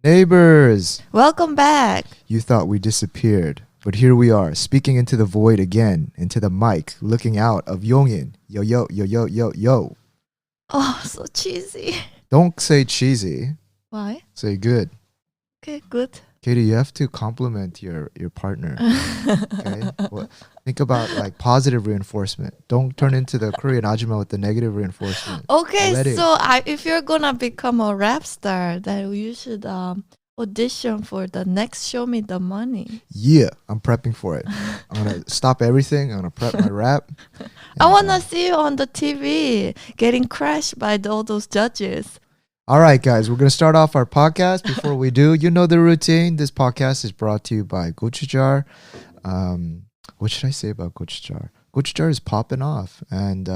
Neighbors, Welcome back. you thought we disappeared, but here we are, speaking into the void again, into the mic, looking out of Yongin. Yo, yo, yo, yo, yo, yo. Oh, so cheesy. Don't say cheesy, Why? say good. Okay, good. Katie, you have to compliment your partner. Okay? Well, think about like positive reinforcement. Don't turn into the Korean ajumma with the negative reinforcement. Okay, Already. so if you're gonna become a rap star, then you should audition for the next Show Me the Money. Yeah, I'm prepping for it. I'm going to stop everything. I'm going to prep my rap. I wanna see you on the TV getting crashed by all those judges. All right, guys, we're going to start off our podcast. Before we do, you know the routine. This podcast is brought to you by Gochujar. What should I say about Gochujar? Gochujar is popping off. And,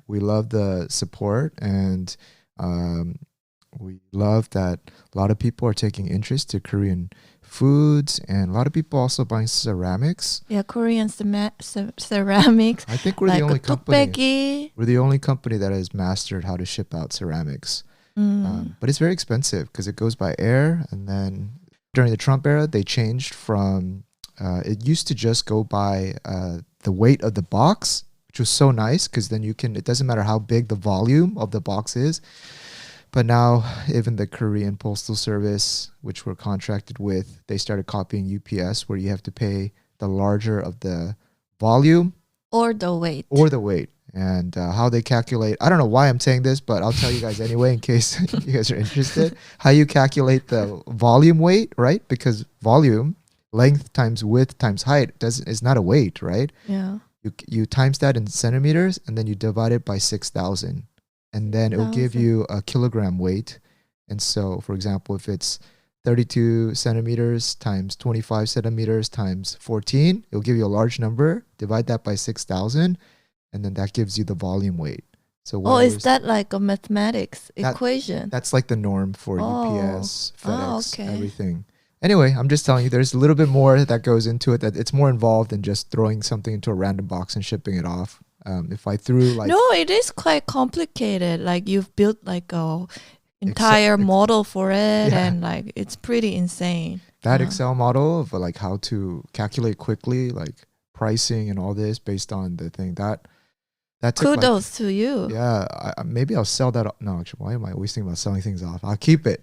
we love the support. And we love that a lot of people are taking interest to Korean foods. And a lot of people also buying ceramics. Yeah, Korean ceramics. I think we're like the only company. tukbaegi. We're the only company that has mastered how to ship out ceramics. But it's very expensive because it goes by air. And then during the Trump era, they changed from, it used to just go by the weight of the box, which was so nice because then it doesn't matter how big the volume of the box is. But now even the Korean Postal Service, which we're contracted with, they started copying UPS where you have to pay the larger of the volume Or the weight. And how they calculate, I don't know why I'm saying this, but I'll tell you guys anyway in case you guys are interested. How you calculate the volume weight, right? Because volume, length times width times height is not a weight, right? Yeah. You times that in centimeters and then you divide it by 6,000. And then it'll give you a kilogram weight. And so, for example, if it's 32 centimeters times 25 centimeters times 14, it'll give you a large number. Divide that by 6,000. And then that gives you the volume weight. So is that like a mathematics equation? That's like the norm for UPS, FedEx, okay. everything. Anyway, I'm just telling you, there's a little bit more that goes into it. That it's more involved than just throwing something into a random box and shipping it off. If I threw like... No, it is quite complicated. Like you've built like a entire model for it, and like it's pretty insane. That Excel model of like how to calculate quickly, like pricing and all this based on the thing that took kudos to you. Yeah, maybe I'll sell that. No, actually, why am I always thinking about selling things off? I'll keep it.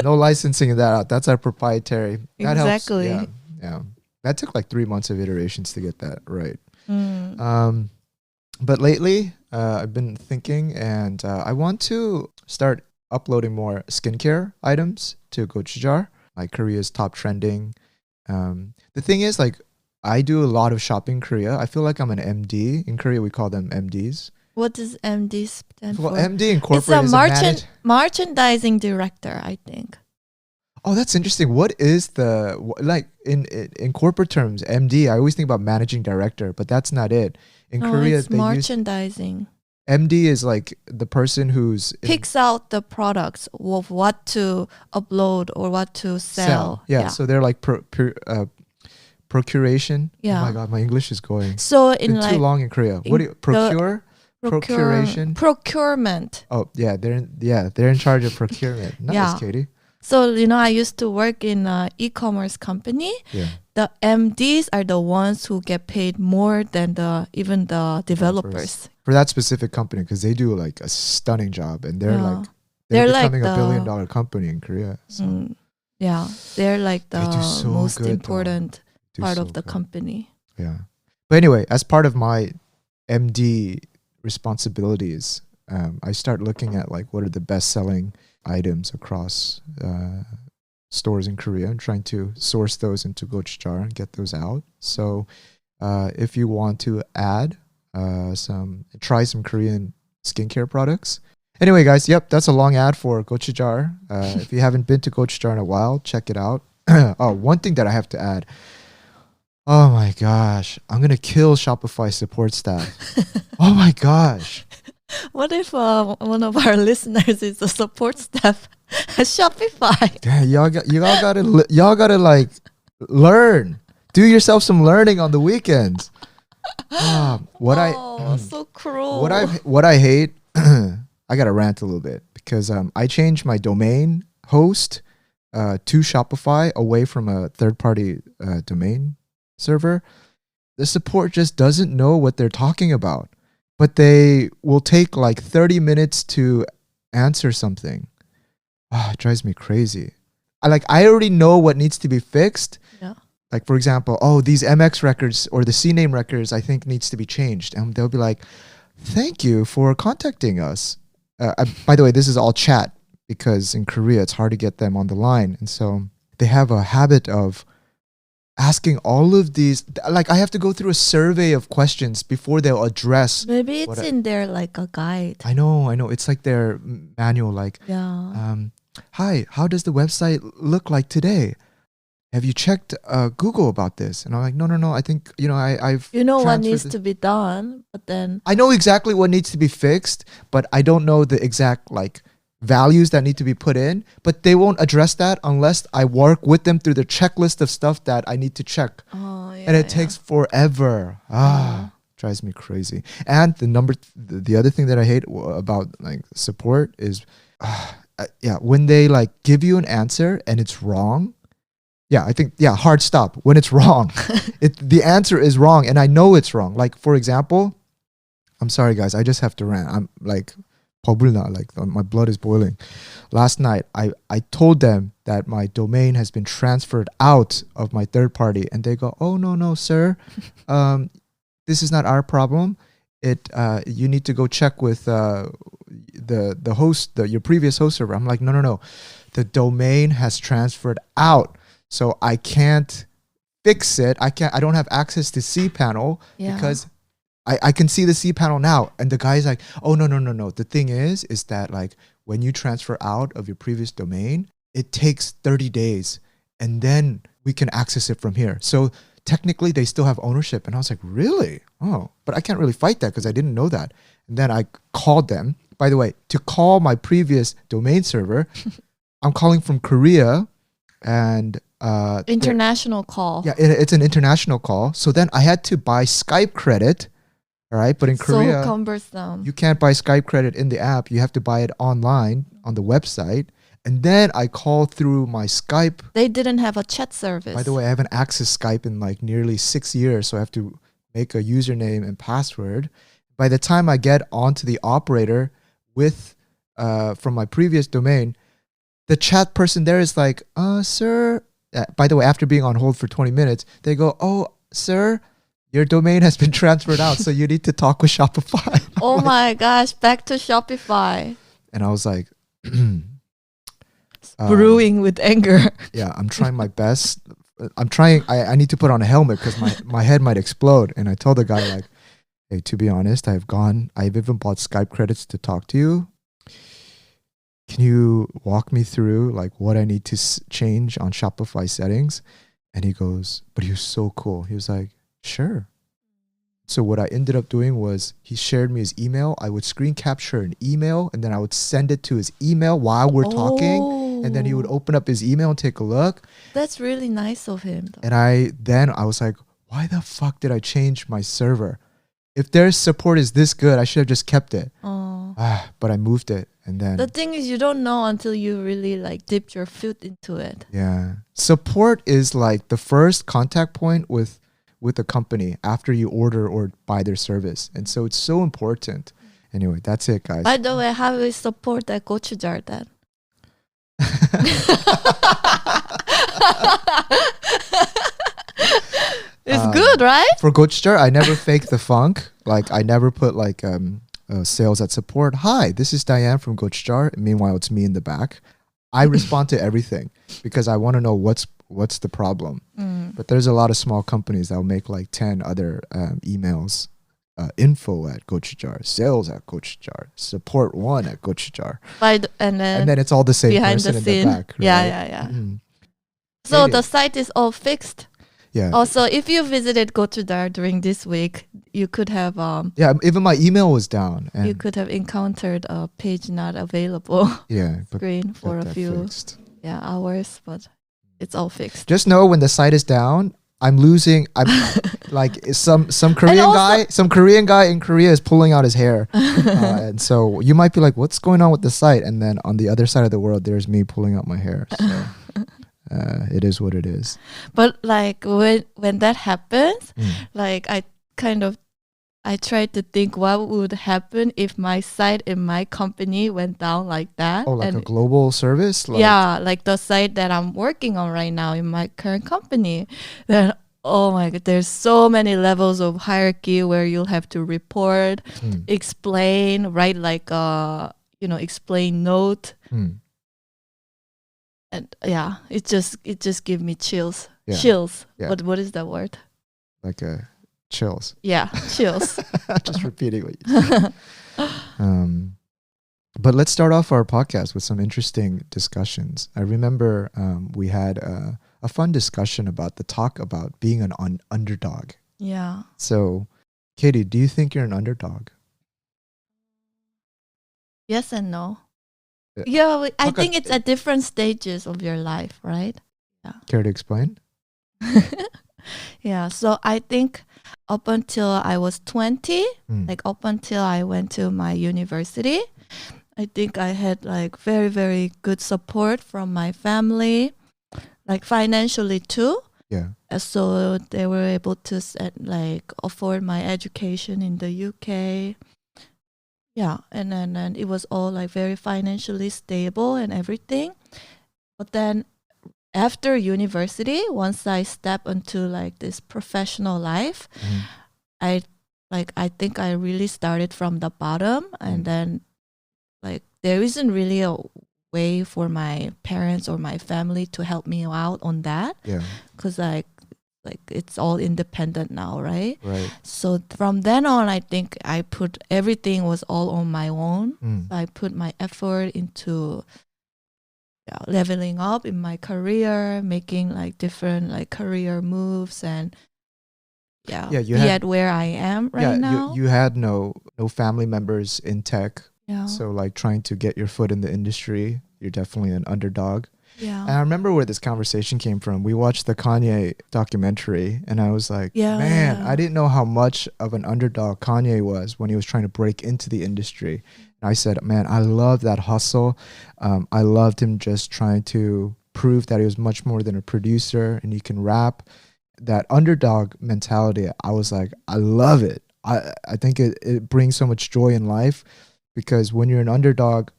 No licensing of that out. That's our proprietary. That exactly. Helps. Yeah. That took like 3 months of iterations to get that right. But lately, I've been thinking, and I want to start uploading more skincare items to Gochujar, like Korea's top trending. The thing is, like, I do a lot of shopping in Korea. I feel like I'm an MD. In Korea, we call them MDs. What does MD stand for? Well, MD in corporate is a merchandising director, I think. Oh, that's interesting. What is like in corporate terms, MD? I always think about managing director, but that's not it. In Korea, it's merchandising. MD is like the person who's picks out the products of what to upload or what to sell. Yeah. So they're like procuration. Yeah. Oh my God, my English is going. So it's been too long in Korea. What do you procuration? Procurement. Oh yeah, they're in charge of procurement. Nice, Katie. So, I used to work in an e-commerce company. Yeah. The MDs are the ones who get paid more than even the developers. For that specific company, because they do like a stunning job, and they're becoming a $1 billion company in Korea. So. They're like the most important part of the company. Yeah. But anyway, as part of my MD responsibilities, I start looking at like what are the best selling items across stores in Korea and trying to source those into Gochujar and get those out. So if you want to add try some Korean skincare products. Anyway, guys, that's a long ad for Gochujar. If you haven't been to Gochujar in a while, check it out. One thing that I have to add. Oh my gosh, I'm going to kill Shopify support staff. Oh my gosh. What if one of our listeners is a support staff at Shopify? Damn, y'all gotta like learn. Do yourself some learning on the weekends. So cruel. What I hate, I gotta rant a little bit because I changed my domain host to Shopify away from a third-party domain server. The support just doesn't know what they're talking about, but they will take like 30 minutes to answer something. It drives me crazy. I already know what needs to be fixed. Yeah. Like, for example, these MX records or the CNAME records I think needs to be changed. And they'll be like, thank you for contacting us. By the way, this is all chat because in Korea it's hard to get them on the line. And so they have a habit of asking all of these. Like, I have to go through a survey of questions before they'll address. Maybe it's in there like a guide. I know. It's like their manual, like, Yeah. hi, how does the website look like today? Have you checked Google about this? And I'm like, no. I think, I've What needs to be done, but then I know exactly what needs to be fixed, but I don't know the exact values that need to be put in. But they won't address that unless I work with them through the checklist of stuff that I need to check. And it takes forever. Drives me crazy. And the other thing that I hate about support is, when they give you an answer and it's wrong. I think hard stop when it's wrong. The answer is wrong and I know it's wrong. Like, for example, I'm sorry guys, I just have to rant. I'm my blood is boiling. Last night I told them that my domain has been transferred out of my third party and they go, oh no sir, this is not our problem. You need to go check with the host, your previous host server. I'm like, no, the domain has transferred out. So I can't fix it. I don't have access to cPanel because I can see the cPanel now. And the guy's like, oh, no. The thing is that when you transfer out of your previous domain, it takes 30 days and then we can access it from here. So technically they still have ownership. And I was like, really? Oh, but I can't really fight that because I didn't know that. And then I called them. By the way, to call my previous domain server, I'm calling from Korea and international call. Yeah, it's an international call. So then I had to buy Skype credit. All right, but in Korea, so cumbersome. You can't buy Skype credit in the app. You have to buy it online on the website. And then I call through my Skype. They didn't have a chat service. By the way, I haven't accessed Skype in nearly 6 years, so I have to make a username and password. By the time I get onto the operator from my previous domain, the chat person there is like, sir. By the way, after being on hold for 20 minutes, they go, oh, sir, your domain has been transferred out, so you need to talk with Shopify. Oh my gosh, back to Shopify. And I was like, brewing with anger. Yeah, I'm trying my best. I need to put on a helmet because my head might explode. And I told the guy hey, to be honest, I've even bought Skype credits to talk to you. Can you walk me through what I need to change on Shopify settings? And he goes, but he was so cool. He was like, sure. So what I ended up doing was he shared me his email. I would screen capture an email and then I would send it to his email while we're talking. And then he would open up his email and take a look. That's really nice of him, though. And I was like, why the fuck did I change my server? If their support is this good, I should have just kept it. But I moved it. And then the thing is, you don't know until you really dipped your foot into it. Yeah. Support is the first contact point with a company after you order or buy their service. And so it's so important. Anyway, that's it, guys. By the way, how is support at Gochujar then? It's good, right? For Gochujar, I never fake the funk. I never put sales at support. Hi, this is Diane from Gochujar. Meanwhile, it's me in the back. I respond to everything because I want to know what's the problem. But there's a lot of small companies that will make 10 other emails. Info at Gochujar, sales at Gochujar, support one at Gochujar. And then it's all the same behind person the in scene. the back. Right? Yeah. So the site is all fixed. Yeah. Also, if you visited Gochujar during this week, you could have even my email was down. And you could have encountered a page not available screen for a few hours, but it's all fixed. Just know when the site is down, I'm losing. I'm like some Korean guy. Some Korean guy in Korea is pulling out his hair, and so you might be like, "What's going on with the site?" And then on the other side of the world, there's me pulling out my hair. So it is what it is. But like when that happens, like I tried to think what would happen if my site in my company went down like that. Oh, like and a global service? yeah, like the site that I'm working on right now in my current company. Then, oh my God, there's so many levels of hierarchy where you'll have to report, explain, write like a, explain note. And yeah, it just gives me chills. Yeah. Chills. Yeah. What is that word? Like chills. Yeah, chills. Just repeating what you said. But let's start off our podcast with some interesting discussions. I remember we had a fun discussion about the talk about being an underdog. Yeah. So, Katie, do you think you're an underdog? Yes and no. Yeah, I think it's at different stages of your life, right? Yeah. Care to explain? Yeah, so I think up until I was 20, like up until I went to my university, I think I had like very, very good support from my family, like financially too. Yeah. So they were able to afford my education in the UK. Yeah, and then it was all like very financially stable and everything. But then after university, once I step into like this professional life, I think I really started from the bottom, and then like there isn't really a way for my parents or my family to help me out on that. Yeah. Because like it's all independent now, right? Right. So from then on, I think I put everything was all on my own. I put my effort into leveling up in my career, making like different like career moves, and be at where I am right now. You had no family members in tech. Yeah. So like trying to get your foot in the industry, you're definitely an underdog. Yeah. And I remember where this conversation came from. We watched the Kanye documentary, and I was like, man, I didn't know how much of an underdog Kanye was when he was trying to break into the industry. And I said, man, I love that hustle. I loved him just trying to prove that he was much more than a producer and he can rap. That underdog mentality, I was like, I love it. I think it brings so much joy in life, because when you're an underdog,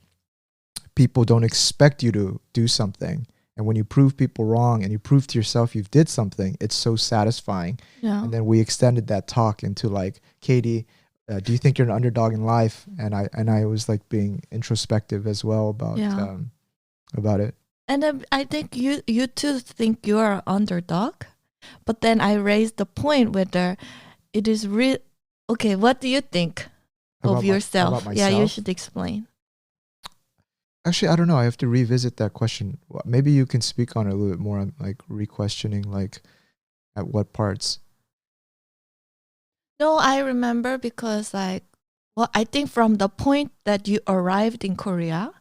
people don't expect you to do something. And when you prove people wrong and you prove to yourself you've did something, it's so satisfying. Yeah. And then we extended that talk into like, Katie, do you think you're an underdog in life? And I was like being introspective as well about it. And then I think you too think you are an underdog, but then I raised the point whether it is real. Okay, what do you think of yourself? About myself? Yeah, you should explain. Actually, I don't know. I have to revisit that question. Maybe you can speak on it a little bit more. I'm like re-questioning, like at what parts. No, I remember because I think from the point that you arrived in Korea,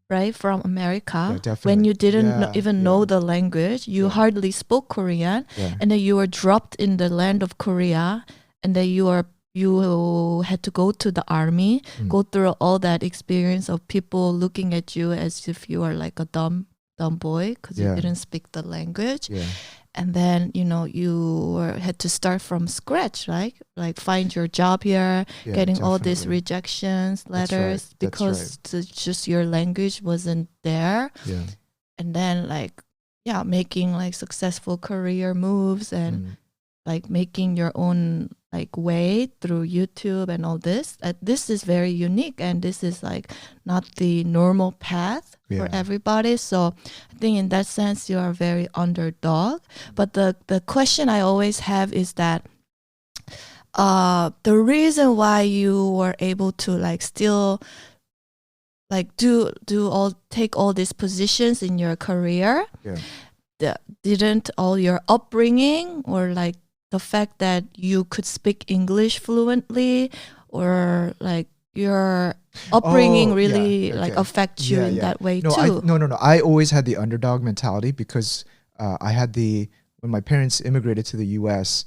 right, from America, when you didn't even know the language, you hardly spoke Korean, and then you were dropped in the land of Korea, and then you had to go to the army, go through all that experience of people looking at you as if you are like a dumb boy because you didn't speak the language. Yeah. And then, you had to start from scratch, right? Like find your job here, getting all these rejections, letters, because just your language wasn't there. Yeah. And then making like successful career moves and like making your own like way through YouTube and all this. This is very unique, and this is like not the normal path for everybody. So I think in that sense you are very underdog. But the question I always have is that the reason why you were able to like still like take all these positions in your career, didn't all your upbringing or like the fact that you could speak English fluently, or like your upbringing affect you in that way too? No. I always had the underdog mentality because I had the when my parents immigrated to the U.S.,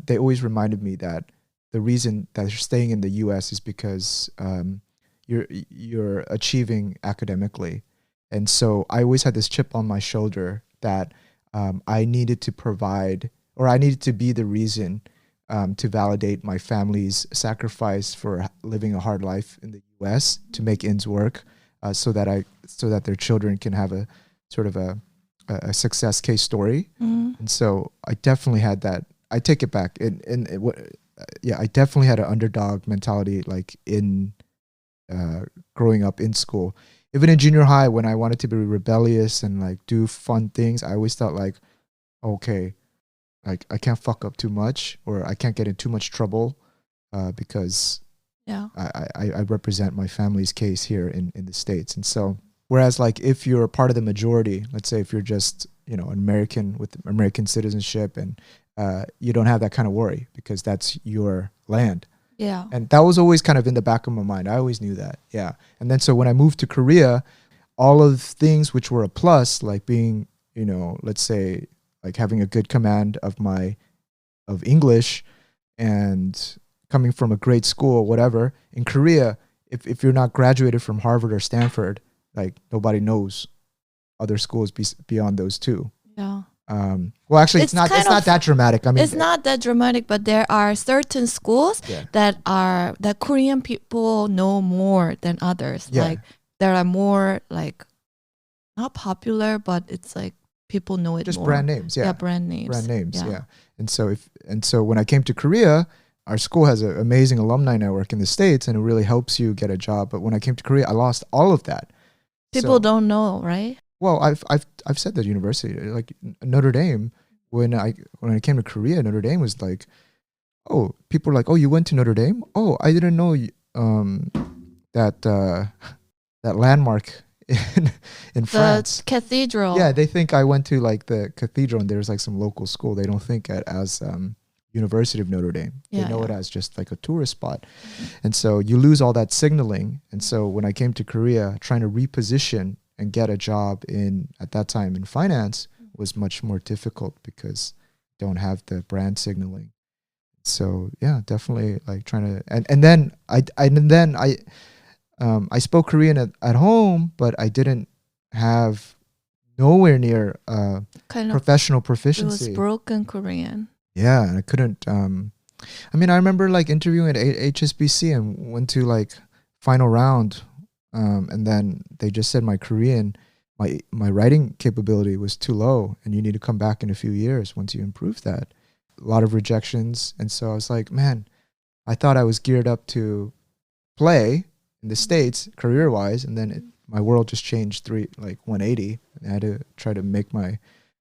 they always reminded me that the reason that you're staying in the U.S. is because you're achieving academically. And so I always had this chip on my shoulder that I needed to provide, or I needed to be the reason to validate my family's sacrifice for living a hard life in the U.S. to make ends work, so that their children can have a sort of a success case story. And so I definitely had that. I take it back. I definitely had an underdog mentality, like in growing up in school. Even in junior high, when I wanted to be rebellious and like do fun things, I always thought like, okay, like I can't fuck up too much, or I can't get in too much trouble, because I represent my family's case here in the States. And so, whereas like if you're part of the majority, let's say if you're just, an American with American citizenship, and you don't have that kind of worry because that's your land. Yeah. And that was always kind of in the back of my mind. I always knew that. Yeah. And then so when I moved to Korea, all of things which were a plus, like being, let's say like having a good command of English and coming from a great school, whatever, in Korea, if you're not graduated from Harvard or Stanford, like nobody knows other schools beyond those two. Yeah. Well, actually, it's not that dramatic. I mean, it's not that dramatic, but there are certain schools that Korean people know more than others. Yeah. Like there are more like not popular, but it's like people know it just more. Brand names. Yeah. Yeah, brand names. Yeah. And so when I came to Korea, our school has an amazing alumni network in the States, and it really helps you get a job. But when I came to Korea, I lost all of that. People don't know, right? Well, I've said that university, like Notre Dame, when I came to Korea, Notre Dame was like, oh, people are like, oh, you went to Notre Dame? Oh, I didn't know that landmark in France. The cathedral. Yeah, they think I went to like the cathedral and there's like some local school. They don't think it as University of Notre Dame. They know it as just like a tourist spot. And so you lose all that signaling. And so when I came to Korea, trying to reposition and get a job at that time in finance was much more difficult because you don't have the brand signaling. So yeah, definitely like trying to, and then I spoke Korean at home, but I didn't have nowhere near professional proficiency. It was broken Korean. Yeah, and I couldn't. I remember like interviewing at HSBC and went to like final round. And then they just said my Korean, my writing capability was too low, and you need to come back in a few years once you improve that. A lot of rejections, and so I was like, man, I thought I was geared up to play in the States career-wise, and then my world just changed 180. And I had to try to make my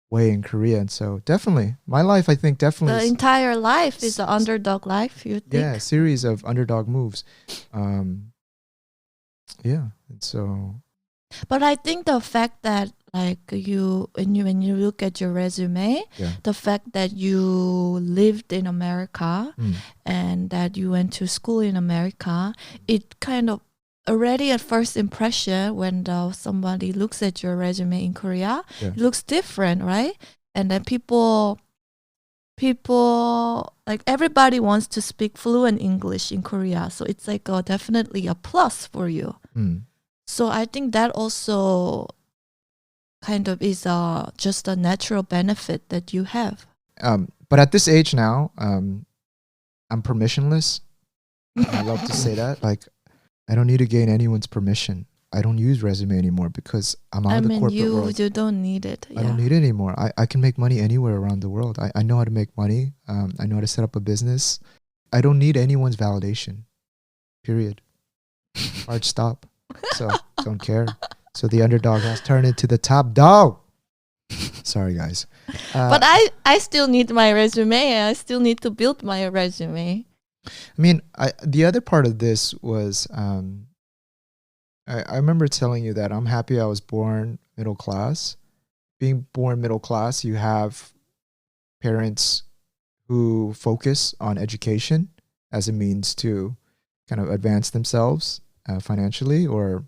way in Korea, and so definitely my life, I think, definitely the entire life is an underdog life. You think? Yeah, a series of underdog moves. Yeah, and so. But I think the fact that like when you look at your resume, the fact that you lived in America and that you went to school in America, it kind of already at first impression when somebody looks at your resume in Korea, it looks different, right? And then people like everybody wants to speak fluent English in Korea, so it's like definitely a plus for you. So I think that also kind of is just a natural benefit that you have. But at this age now, I'm permissionless. I love to say that. Like, I don't need to gain anyone's permission. I don't use resume anymore because I'm out of the corporate world. You don't need it. I don't need it anymore. I can make money anywhere around the world. I know how to make money. I know how to set up a business. I don't need anyone's validation. Period. Hard stop. So don't care. So the underdog has turned into the top dog. Sorry, guys. But I still need my resume. I still need to build my resume. I mean, the other part of this was I remember telling you that I'm happy I was born middle class. Being born middle class, you have parents who focus on education as a means to kind of advance themselves financially, or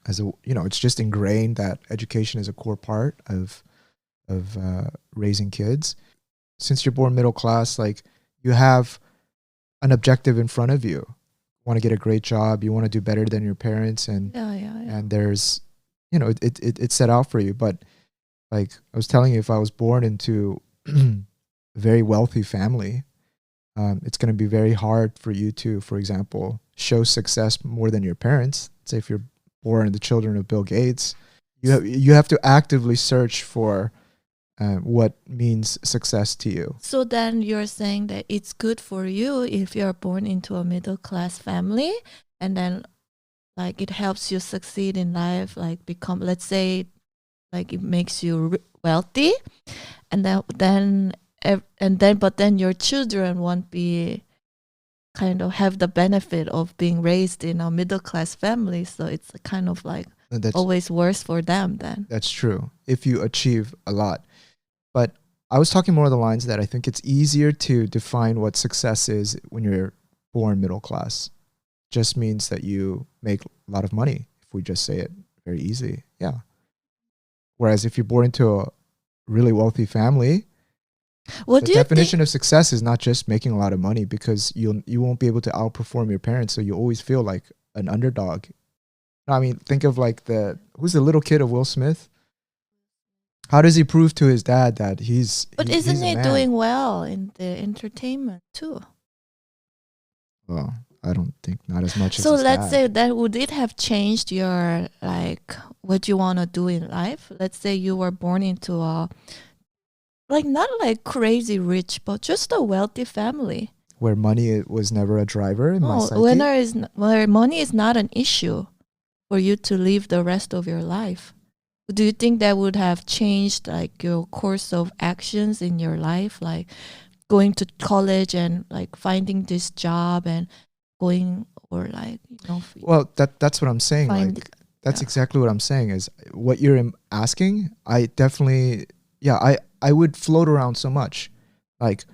as a, it's just ingrained that education is a core part of raising kids. Since you're born middle class, like you have an objective in front of you. You want to get a great job. You want to do better than your parents, and and there's, it's set out for you. But like I was telling you, if I was born into a very wealthy family, it's going to be very hard for you to, for example, show success more than your parents. Say if you're born the children of Bill Gates, you have to actively search for what means success to you. So then you're saying that it's good for you if you're born into a middle class family, and then like it helps you succeed in life, like become, let's say, like it makes you wealthy, and then but then your children won't be kind of have the benefit of being raised in a middle class family, so it's kind of like always worse for them then. That's true if you achieve a lot. But I was talking more of the lines that I think it's easier to define what success is when you're born middle class. Just means that you make a lot of money, if we just say it very easy. Yeah. Whereas if you're born into a really wealthy family, the definition of success is not just making a lot of money, because you won't be able to outperform your parents, so you always feel like an underdog. I mean, think of like who's the little kid of Will Smith? How does he prove to his dad that he's isn't he man? Doing well in the entertainment too? Well, I don't think not as much as so his let's dad. say that would it have changed your like what you want to do in life? Let's say you were born into a like not like crazy rich, but just a wealthy family where money was never a driver in my psyche. Where money is not an issue for you to live the rest of your life. Do you think that would have changed like your course of actions in your life, like going to college and like finding this job and going, or like, well, that's what I'm saying. That's exactly what I'm saying is what you're asking. I definitely, I would float around so much. Like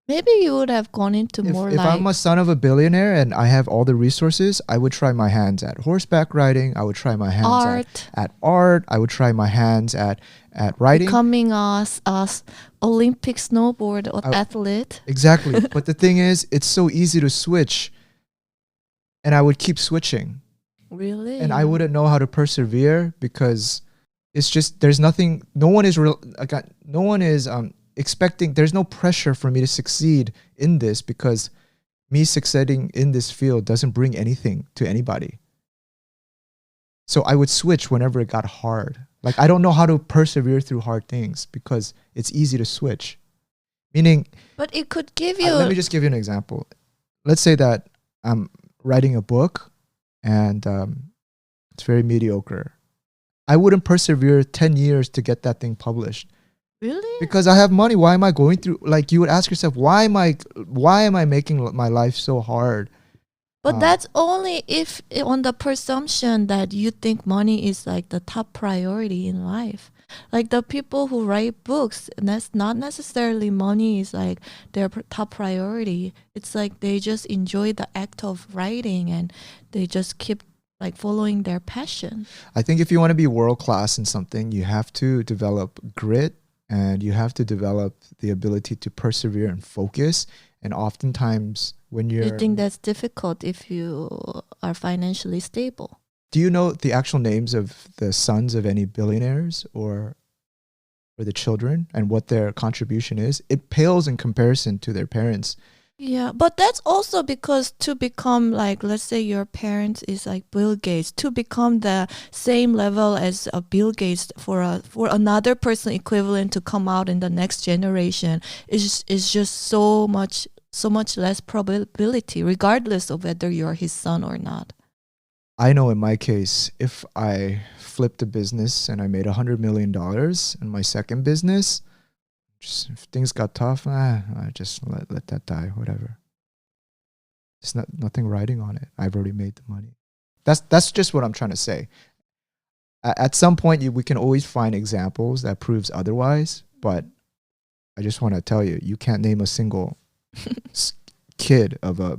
maybe you would have gone into if I'm a son of a billionaire and I have all the resources, I would try my hands at horseback riding. I would try my hands at art. I would try my hands at writing. Becoming a Olympic snowboard athlete. Exactly. But the thing is, it's so easy to switch. And I would keep switching. Really? And I wouldn't know how to persevere because it's just, there's nothing, no one is expecting, there's no pressure for me to succeed in this because me succeeding in this field doesn't bring anything to anybody. So I would switch whenever it got hard. Like I don't know how to persevere through hard things because it's easy to switch. Meaning, but it could give you. Let me just give you an example. Let's say that I'm writing a book and it's very mediocre. I wouldn't persevere 10 years to get that thing published. Really? Because I have money. Why am I going through, like you would ask yourself, why am I making my life so hard? But that's only if on the presumption that you think money is like the top priority in life. Like the people who write books, that's not necessarily money is like their top priority. It's like they just enjoy the act of writing and they just keep like following their passion. I think if you want to be world class in something, you have to develop grit and you have to develop the ability to persevere and focus. And oftentimes when you're... Do you think that's difficult if you are financially stable? Do you know the actual names of the sons of any billionaires or the children and what their contribution is? It pales in comparison to their parents. Yeah, but that's also because to become like, let's say your parents is like Bill Gates, to become the same level as a Bill Gates for another person equivalent to come out in the next generation is just so much less probability, regardless of whether you're his son or not. I know in my case, if I flipped a business and I made $100 million in my second business, just if things got tough, I just let that die, whatever. There's nothing riding on it. I've already made the money. That's just what I'm trying to say. At some point, we can always find examples that proves otherwise, but I just want to tell you, you can't name a single kid of a,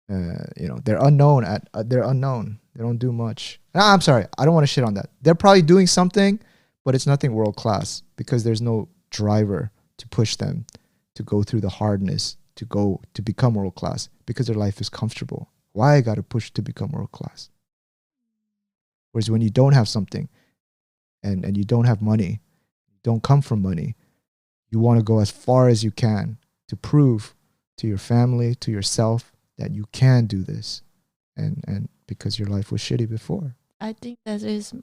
they're unknown. They're unknown. They don't do much. I'm sorry. I don't want to shit on that. They're probably doing something, but it's nothing world class because there's no driver to push them to go through the hardness to become world class because their life is comfortable. Why I got to push to become world class? Whereas when you don't have something and you don't have money, you don't come from money, you want to go as far as you can to prove to your family, to yourself that you can do this. And because your life was shitty before. I think that is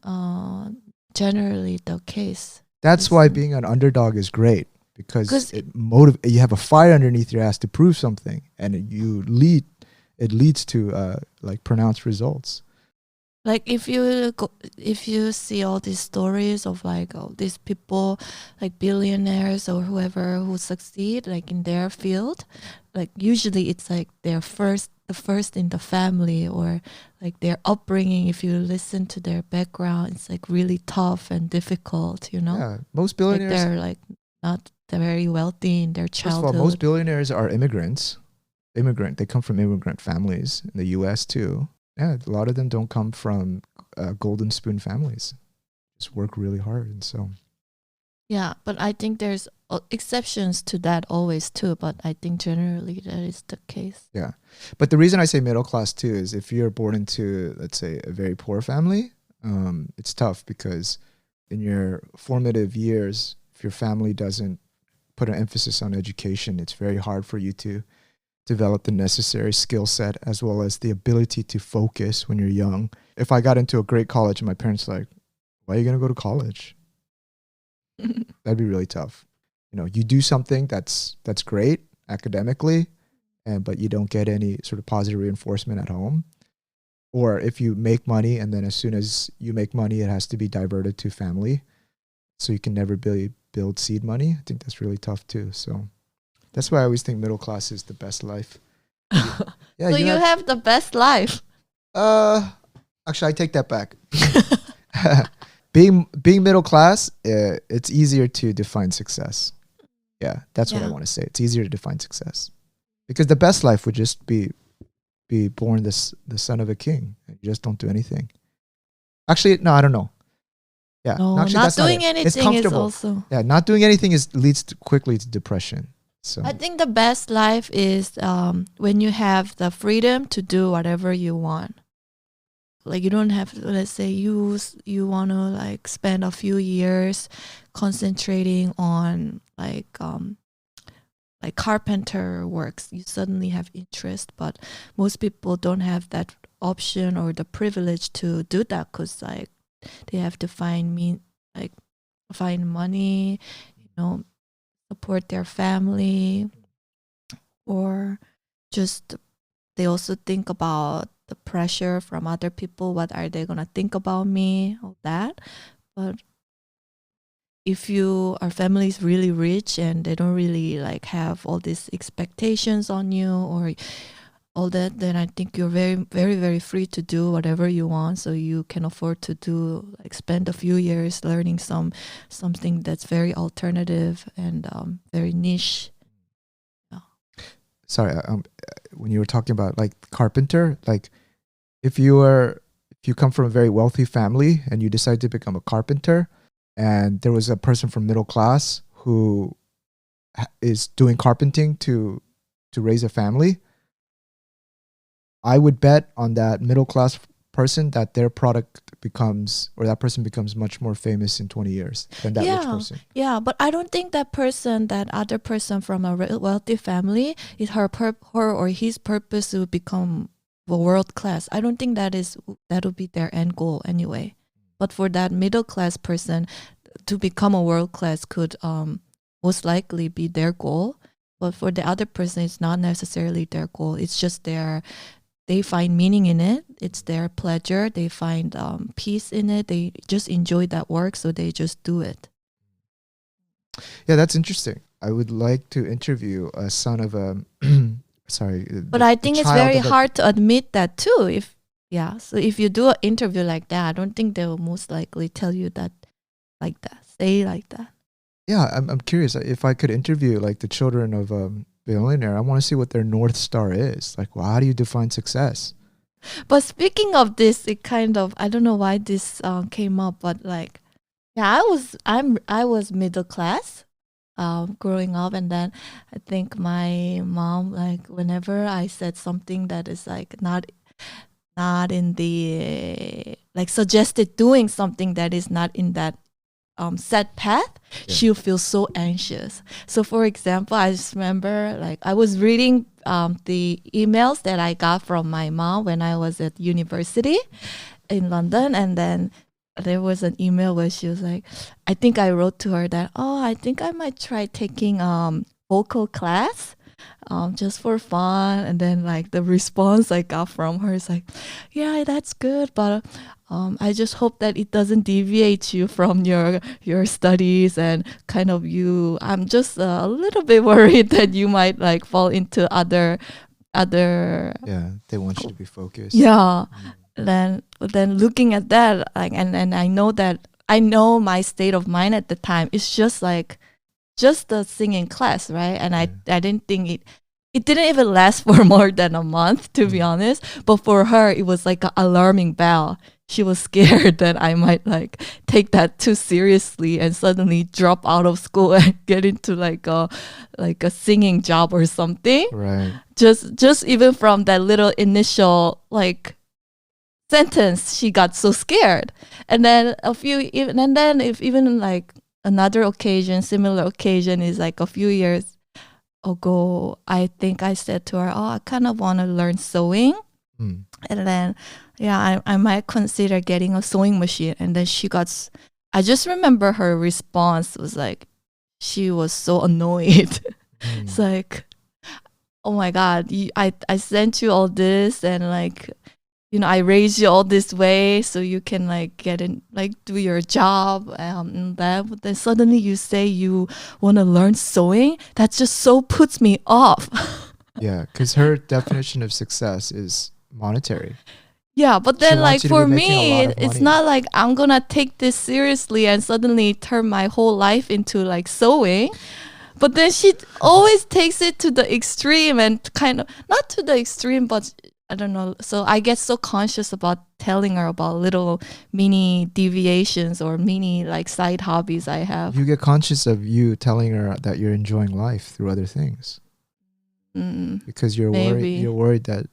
generally the case. That's why being an underdog is great, because you have a fire underneath your ass to prove something, and it leads to like pronounced results. Like if you see all these stories of like all these people, like billionaires or whoever who succeed like in their field, like usually it's like the first in the family, or like their upbringing. If you listen to their background, it's like really tough and difficult, you know. Yeah, most billionaires, like they're like not very wealthy in their childhood. First of all, most billionaires are immigrants. They come from immigrant families in the U.S. too. Yeah, a lot of them don't come from golden spoon families. Just work really hard, and so. Yeah, but I think there's exceptions to that always too. But I think generally that is the case. Yeah, but the reason I say middle class too is if you're born into, let's say, a very poor family, it's tough because in your formative years, if your family doesn't put an emphasis on education, it's very hard for you to develop the necessary skill set as well as the ability to focus when you're young. If I got into a great college and my parents were like, why are you going to go to college? That'd be really tough. You know, you do something that's great academically, but you don't get any sort of positive reinforcement at home. Or if you make money and then as soon as you make money, it has to be diverted to family. So you can never build seed money. I think that's really tough too. So that's why I always think middle class is the best life. Yeah, so you have the best life. Actually, I take that back. Being middle class, it's easier to define success. Yeah, that's what I want to say. It's easier to define success because the best life would just be born the son of a king and you just don't do anything. Actually, no, I don't know. Yeah, no, actually, not doing anything is also. Yeah, not doing anything leads quickly to depression. So I think the best life is when you have the freedom to do whatever you want. Like you don't have to, let's say you want to like spend a few years concentrating on like carpenter works. You suddenly have interest, but most people don't have that option or the privilege to do that because like they have to find money, you know, support their family, or just they also think about the pressure from other people. What are they gonna think about me? All that. But if our family is really rich and they don't really like have all these expectations on you or all that, then I think you're very, very, very free to do whatever you want. So you can afford to spend a few years learning something that's very alternative and very niche. Yeah. Sorry, when you were talking about like carpenter, like if you come from a very wealthy family and you decide to become a carpenter, and there was a person from middle class who is doing carpenting to raise a family, I would bet on that middle class person that their product becomes, or that person becomes much more famous in 20 years than that rich person. Yeah, but I don't think that other person from a wealthy family, is her or his purpose to become world class. I don't think that'll be their end goal anyway. But for that middle class person, to become a world class could most likely be their goal. But for the other person, it's not necessarily their goal. It's just they find meaning in it. It's their pleasure. They find peace in it. They just enjoy that work, so they just do it. Yeah, that's interesting. I would like to interview a son of a sorry. But I think it's very hard to admit that too. So if you do an interview like that, I don't think they will most likely tell you that like that. Say like that. Yeah, I'm curious if I could interview like the children of billionaire. I want to see what their North Star is. Like, well, how do you define success? But speaking of this, it kind of, I don't know why this came up, but like Yeah, I was middle class growing up, and then I think my mom, like, whenever I said something that is like not in the like suggested doing something that is not in that set path, she'll feel so anxious. So for example, I just remember like I was reading the emails that I got from my mom when I was at university in London, and then there was an email where she was like, I think I wrote to her that, oh, I think I might try taking vocal class just for fun. And then like the response I got from her is like, yeah, that's good, but I just hope that it doesn't deviate you from your studies and kind of you. I'm just a little bit worried that you might like fall into other. Yeah, they want you to be focused. Yeah. Then looking at that, like, and I know that I know my state of mind at the time. It's just like just the singing class, right? And I didn't think it didn't even last for more than a month, to be honest. But for her, it was like an alarming bell. She was scared that I might like take that too seriously and suddenly drop out of school and get into like a singing job or something. Right. Just even from that little initial like sentence, she got so scared. And then if even like another occasion, similar occasion is like a few years ago, I think I said to her, oh, I kind of want to learn sewing. And then, yeah, I might consider getting a sewing machine. And then I just remember her response was like, she was so annoyed. It's like, oh my God, I sent you all this and like, you know, I raised you all this way so you can like get in, like do your job and that. But then suddenly you say you want to learn sewing. That just so puts me off. Yeah, because her definition of success is monetary. Yeah, but then like for me, it's not like I'm gonna take this seriously and suddenly turn my whole life into like sewing. But then she always takes it to the extreme and kind of not to the extreme, but I don't know. So I get so conscious about telling her about little mini deviations or mini like side hobbies I have. You get conscious of you telling her that you're enjoying life through other things. Because you're worried that,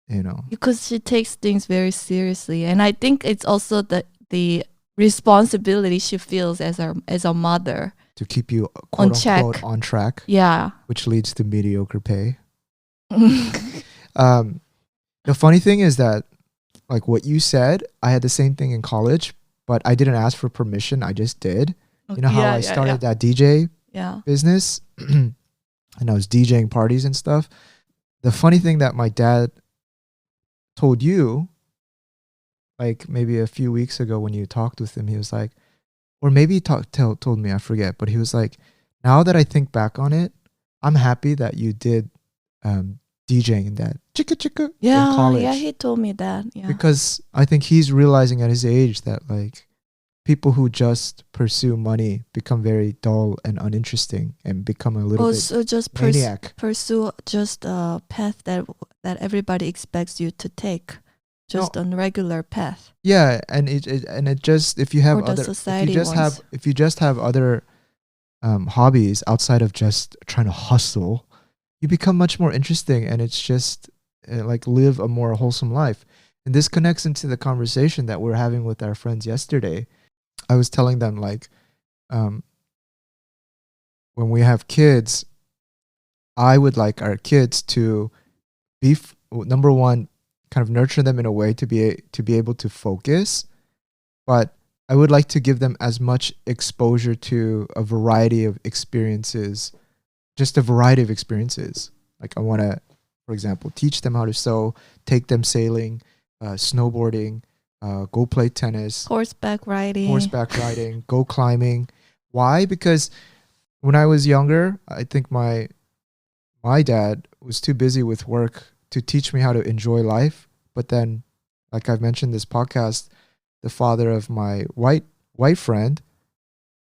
you know. Because she takes things very seriously. And I think it's also the responsibility she feels as a mother. To keep you quote on track. Yeah. Which leads to mediocre pay. The funny thing is that, like what you said, I had the same thing in college, but I didn't ask for permission. I just did. You know how I started that DJ business? And I was DJing parties and stuff. The funny thing that my dad told you, like maybe a few weeks ago when you talked with him, he was like, or maybe he told me, I forget, but he was like, now that I think back on it, I'm happy that you did DJing in that in college. Yeah, he told me that. Yeah. Because I think he's realizing at his age that like people who just pursue money become very dull and uninteresting and become a little bit so just maniac. Pursue just a path that everybody expects you to take. Just a regular path. Yeah, and it just if you have if you just have other hobbies outside of just trying to hustle, you become much more interesting, and it's just like live a more wholesome life. And this connects into the conversation that we're having with our friends yesterday. I was telling them like, when we have kids, I would like our kids to be number one, kind of nurture them in a way to be able to focus, but I would like to give them as much exposure to a variety of experiences. Just a variety of experiences. Like I want to, for example, teach them how to sew, take them sailing, snowboarding, go play tennis, horseback riding, go climbing. Why? Because when I was younger, I think my dad was too busy with work to teach me how to enjoy life. But then, like I've mentioned this podcast, the father of my white friend,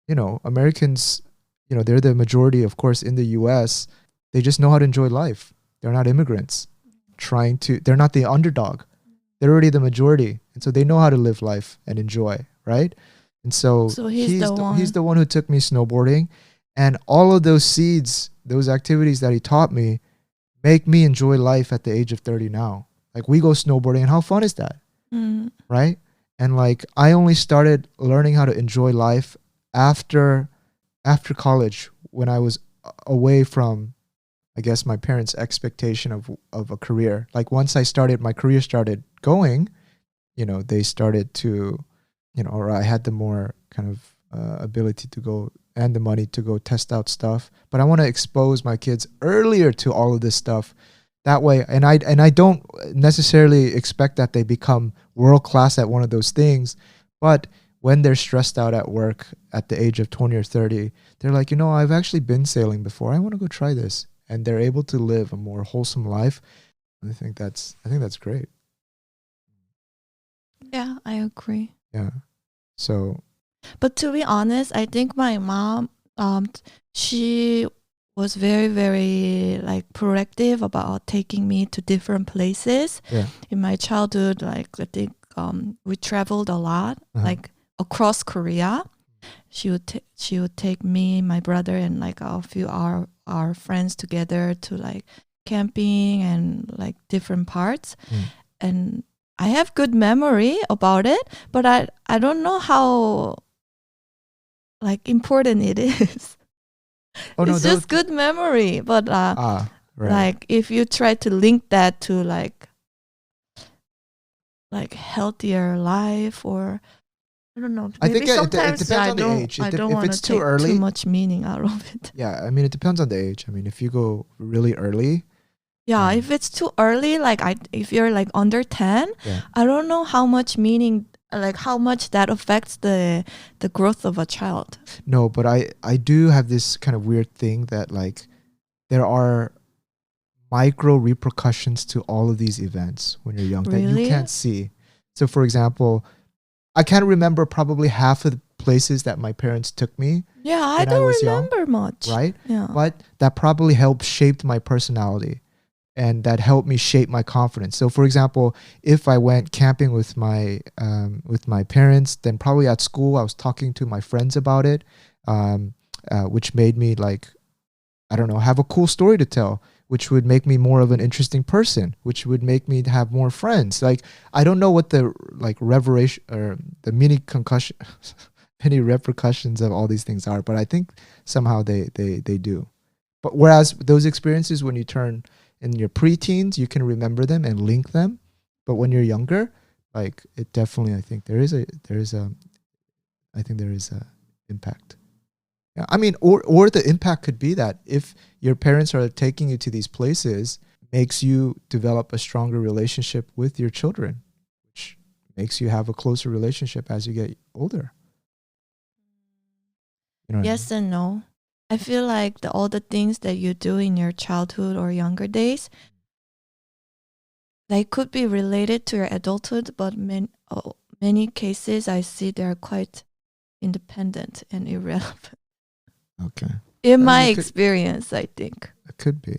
you know, Americans, you know, they're the majority, of course, in the US. They just know how to enjoy life. They're not immigrants they're not the underdog. They're already the majority. And so they know how to live life and enjoy, right? And so he's the one who took me snowboarding. And all of those seeds, those activities that he taught me, make me enjoy life at the age of 30 now. Like, we go snowboarding, and how fun is that? Right? And like, I only started learning how to enjoy life after college, when I was away from, I guess, my parents' expectation of a career. Like, once my career started going, they started to, or I had the more kind of ability to go, and the money to go test out stuff. But I want to expose my kids earlier to all of this stuff. That way, and I don't necessarily expect that they become world class at one of those things, but when they're stressed out at work at the age of 20 or 30, they're like, I've actually been sailing before. I want to go try this, and they're able to live a more wholesome life. I think that's great. Yeah, I agree. Yeah. So, but to be honest, I think my mom, she was very, very like proactive about taking me to different places. Yeah. In my childhood, like I think we traveled a lot, like across Korea. She would take me, my brother, and like a few our friends together to like camping and like different parts. And I have good memory about it, but I don't know how like important it is. It's just good memory, but right. Like if you try to link that to like healthier life, or I don't know. I think sometimes it depends on the age. I don't want to take too much meaning out of it. Yeah, I mean, it depends on the age. I mean, if you go really early. Yeah, if it's too early, like if you're like under 10, I don't know how much meaning, like how much that affects the growth of a child. No, but I do have this kind of weird thing that like there are micro repercussions to all of these events when you're young that you can't see. So for example, I can't remember probably half of the places that my parents took me. Yeah, I don't remember much. Right? Yeah. But that probably helped shape my personality. And that helped me shape my confidence. So, for example, if I went camping with my parents, then probably at school I was talking to my friends about it, which made me like, I don't know, have a cool story to tell, which would make me more of an interesting person, which would make me have more friends. Like, I don't know what the like reverberation or the mini repercussions of all these things are, but I think somehow they do. But whereas those experiences, when you turn in your preteens, you can remember them and link them. But when you're younger, like it definitely, I think there is a impact. Yeah, I mean, or the impact could be that if your parents are taking you to these places, makes you develop a stronger relationship with your children, which makes you have a closer relationship as you get older. Yes and no. I feel like all the things that you do in your childhood or younger days, they could be related to your adulthood, but many cases I see they're quite independent and irrelevant. Okay. In my experience, I think. It could be.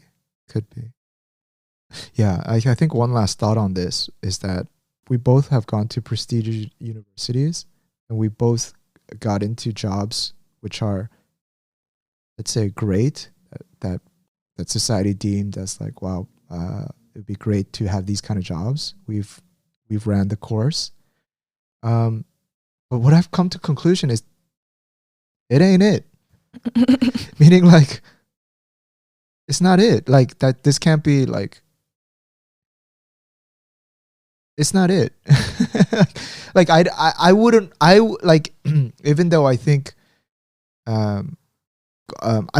Yeah, I think one last thought on this is that we both have gone to prestigious universities, and we both got into jobs which are, let's say, great, that society deemed as like, wow, it'd be great to have these kind of jobs. We've ran the course. But what I've come to conclusion is it ain't it. Meaning like, it's not it. Like that, this can't be like, it's not it. Like I wouldn't, like, even though I think, I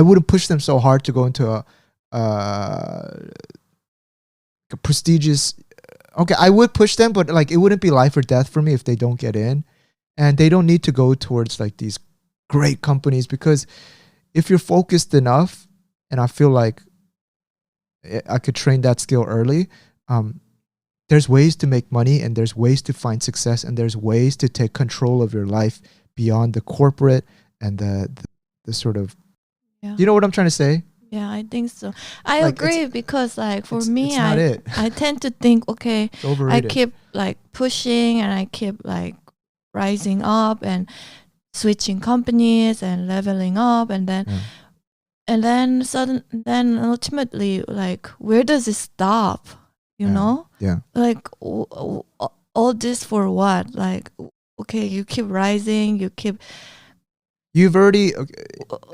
wouldn't push them so hard to go into a prestigious. Okay, I would push them, but like it wouldn't be life or death for me if they don't get in, and they don't need to go towards like these great companies, because if you're focused enough, and I feel like I could train that skill early. There's ways to make money, and there's ways to find success, and there's ways to take control of your life beyond the corporate and the sort of. Yeah. You know what I'm trying to say? Yeah, I think so. I agree, because like for me, I tend to think, okay, I keep like pushing and I keep like rising up, and switching companies and leveling up, and then then ultimately, like, where does it stop? You know? Yeah. Like, all this for what? Like, okay, you keep rising, You've already,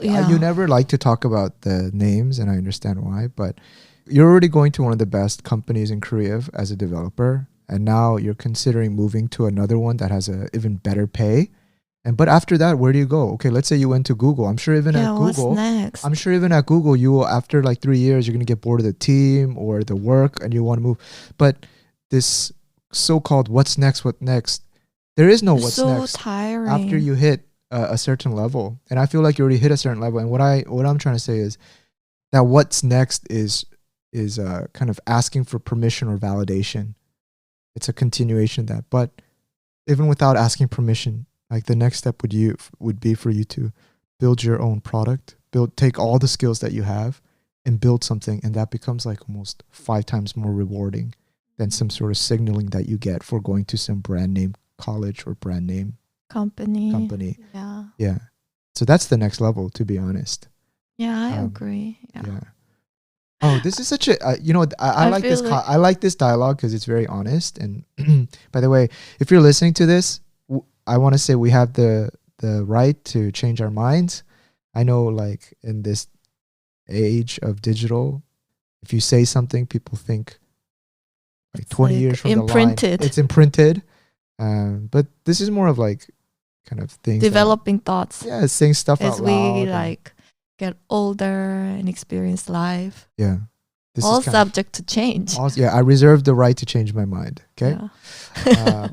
you never like to talk about the names, and I understand why, but you're already going to one of the best companies in Korea as a developer, and now you're considering moving to another one that has a even better pay. But after that, where do you go? Okay, let's say you went to Google. I'm sure even at Google, what's next? I'm sure even at Google, you will, after like 3 years, you're gonna get bored of the team or the work, and you want to move. But this so-called what's next? What next? There is no what's next. So tiring. After you hit a certain level, and I feel like you already hit a certain level. And what I'm trying to say is that what's next is kind of asking for permission or validation. It's a continuation of that, but even without asking permission, like the next step would be for you to build your own product, take all the skills that you have and build something, and that becomes like almost 5 times more rewarding than some sort of signaling that you get for going to some brand name college or brand name company. Yeah. So that's the next level, to be honest. Yeah, I agree. Yeah. Oh, this is such a I like this. I like this dialogue because it's very honest. And by the way, if you're listening to this, I want to say we have the right to change our minds. I know, like, in this age of digital, if you say something, people think like 20 years from imprinted. The line, it's imprinted. But this is more of like kind of things, developing thoughts. Yeah, saying stuff as out loud. As we like get older and experience life. Yeah. This all is subject to change. I reserve the right to change my mind. Okay. Yeah.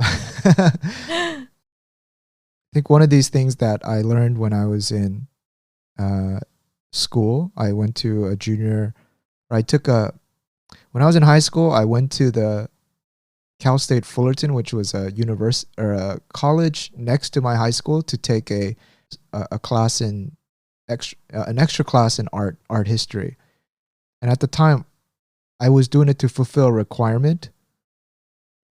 I think one of these things that I learned when I was in school, I went to a junior, or when I was in high school, I went to the Cal State Fullerton, which was a university or a college next to my high school, to take a class in an extra class in art history. And at the time, I was doing it to fulfill a requirement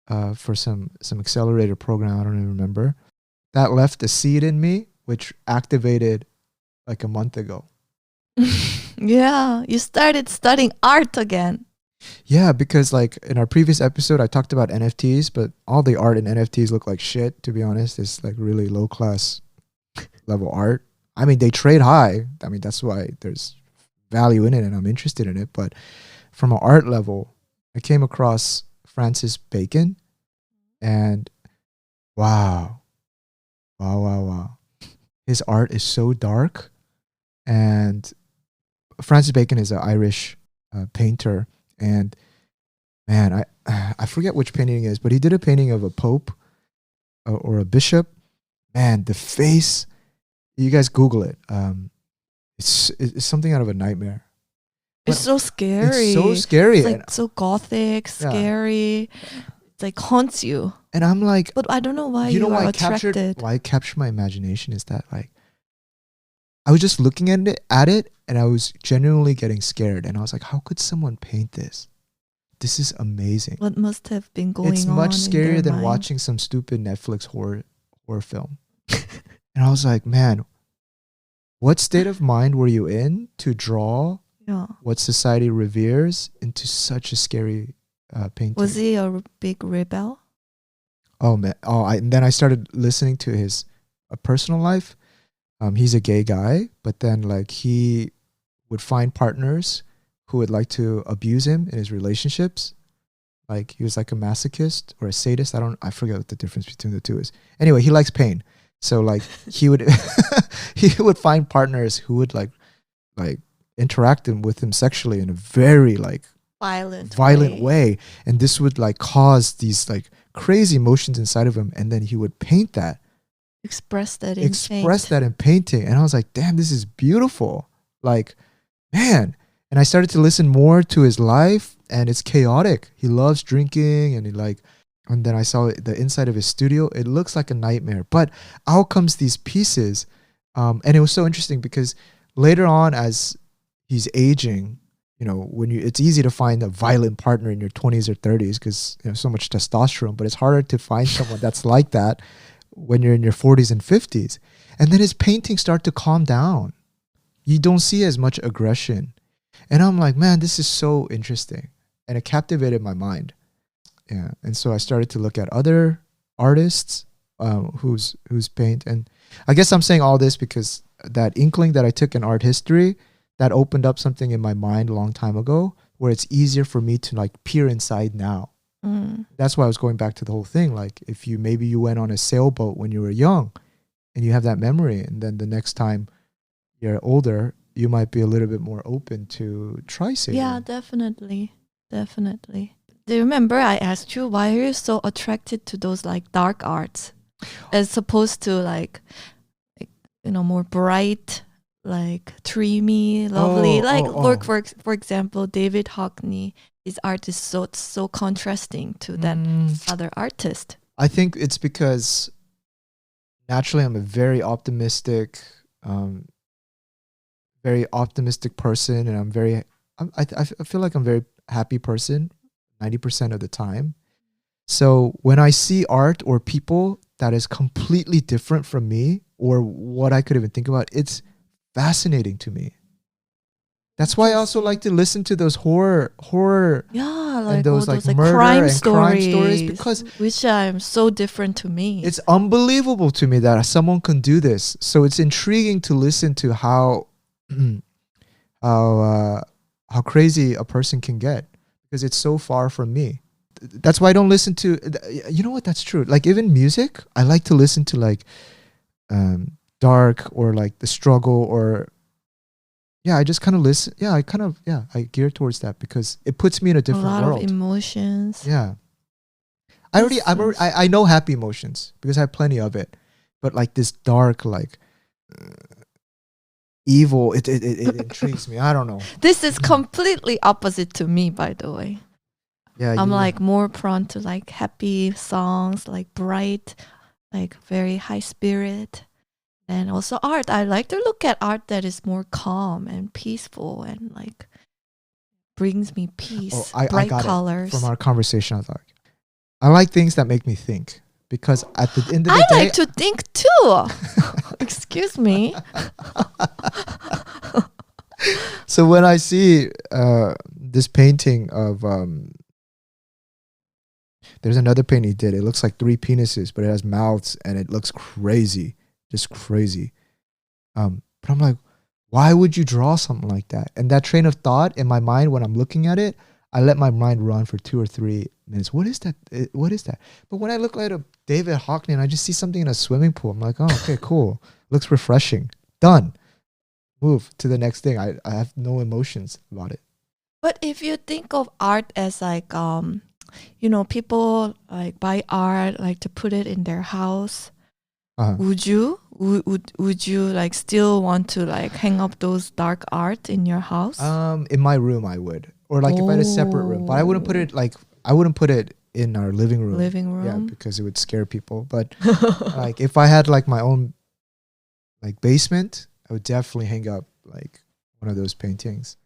for some accelerator program. I don't even remember. That left a seed in me, which activated like a month ago. Yeah, you started studying art again. Yeah, because like in our previous episode, I talked about NFTs, but all the art in NFTs look like shit, to be honest. It's like really low class level art. I mean, they trade high. I mean, that's why there's value in it and I'm interested in it. But from an art level, I came across Francis Bacon, and wow. His art is so dark. And Francis Bacon is an Irish painter. And man, I forget which painting it is, but he did a painting of a pope or a bishop. Man, the face, you guys Google it. It's something out of a nightmare. It's so scary. It's so scary. It's like so gothic, scary. It like haunts you. And I'm like, but I don't know why you are attracted. Why it captured my imagination is that, like, I was just looking at it and I was genuinely getting scared. And I was like, how could someone paint this? This is amazing. What must have been going on? It's much scarier than watching some stupid Netflix horror film. And I was like, man, what state of mind were you in to draw what society reveres into such a scary painting? Was he a big rebel? Oh man! And then I started listening to his personal life. He's a gay guy, but then like he would find partners who would like to abuse him in his relationships. Like he was like a masochist or a sadist. I forget what the difference between the two is. Anyway, he likes pain. So like he would find partners who would like interact with him sexually in a very like violent way. And this would like cause these like crazy emotions inside of him. And then he would paint that. Express that in painting. And I was like, damn, this is beautiful. Like, man. And I started to listen more to his life, and it's chaotic. He loves drinking, and then I saw the inside of his studio. It looks like a nightmare, but out comes these pieces. And it was so interesting because later on, as he's aging, it's easy to find a violent partner in your 20s or 30s because so much testosterone, but it's harder to find someone that's like that when you're in your 40s and 50s. And then his paintings start to calm down. You don't see as much aggression. And I'm like, man, this is so interesting. And it captivated my mind. Yeah. And so I started to look at other artists whose paint. And I guess I'm saying all this because that inkling that I took in art history, that opened up something in my mind a long time ago where it's easier for me to like peer inside now. That's why I was going back to the whole thing. Like if maybe you went on a sailboat when you were young and you have that memory, and then the next time you're older, you might be a little bit more open to try sailing. Yeah, definitely. Definitely. Do you remember I asked you why are you so attracted to those like dark arts as opposed to like more bright, like dreamy, lovely, for example, David Hockney. His art is so contrasting to that other artist. I think it's because naturally I'm a very optimistic person, and I feel like I'm a very happy person 90% of the time. So when I see art or people that is completely different from me or what I could even think about, it's fascinating to me. That's why I also like to listen to those horror, like and those like murder crime and stories, crime stories, because which are so different to me. It's unbelievable to me that someone can do this. So it's intriguing to listen to how crazy a person can get, because it's so far from me. That's why I don't listen to. You know what? That's true. Like even music, I like to listen to like dark or like the struggle or. Yeah, I just kind of listen. Yeah, I gear towards that because it puts me in a different world. A lot of emotions. Yeah. I know happy emotions because I have plenty of it. But like this dark, like evil, it intrigues me. I don't know. This is completely opposite to me, by the way. Yeah, I'm like more prone to like happy songs, like bright, like very high spirit. And also art. I like to look at art that is more calm and peaceful and like brings me peace. Bright colors. From our conversation, I thought I like things that make me think, because at the end of the day, I like to think too. Excuse me. So when I see this painting of there's another painting he did. It looks like 3 penises, but it has mouths and it looks crazy. Just crazy. But I'm like, why would you draw something like that? And that train of thought in my mind, when I'm looking at it, I let my mind run for 2 or 3 minutes. What is that? What is that? But when I look at a David Hockney and I just see something in a swimming pool, I'm like, oh, okay, cool. Looks refreshing. Done. Move to the next thing. I have no emotions about it. But if you think of art as like, people like buy art, like to put it in their house, would you like still want to like hang up those dark art in your house? In my room I would, or like if I had a separate room, but I wouldn't put it in our living room. Yeah, because it would scare people. But like if I had like my own like basement, I would definitely hang up like one of those paintings.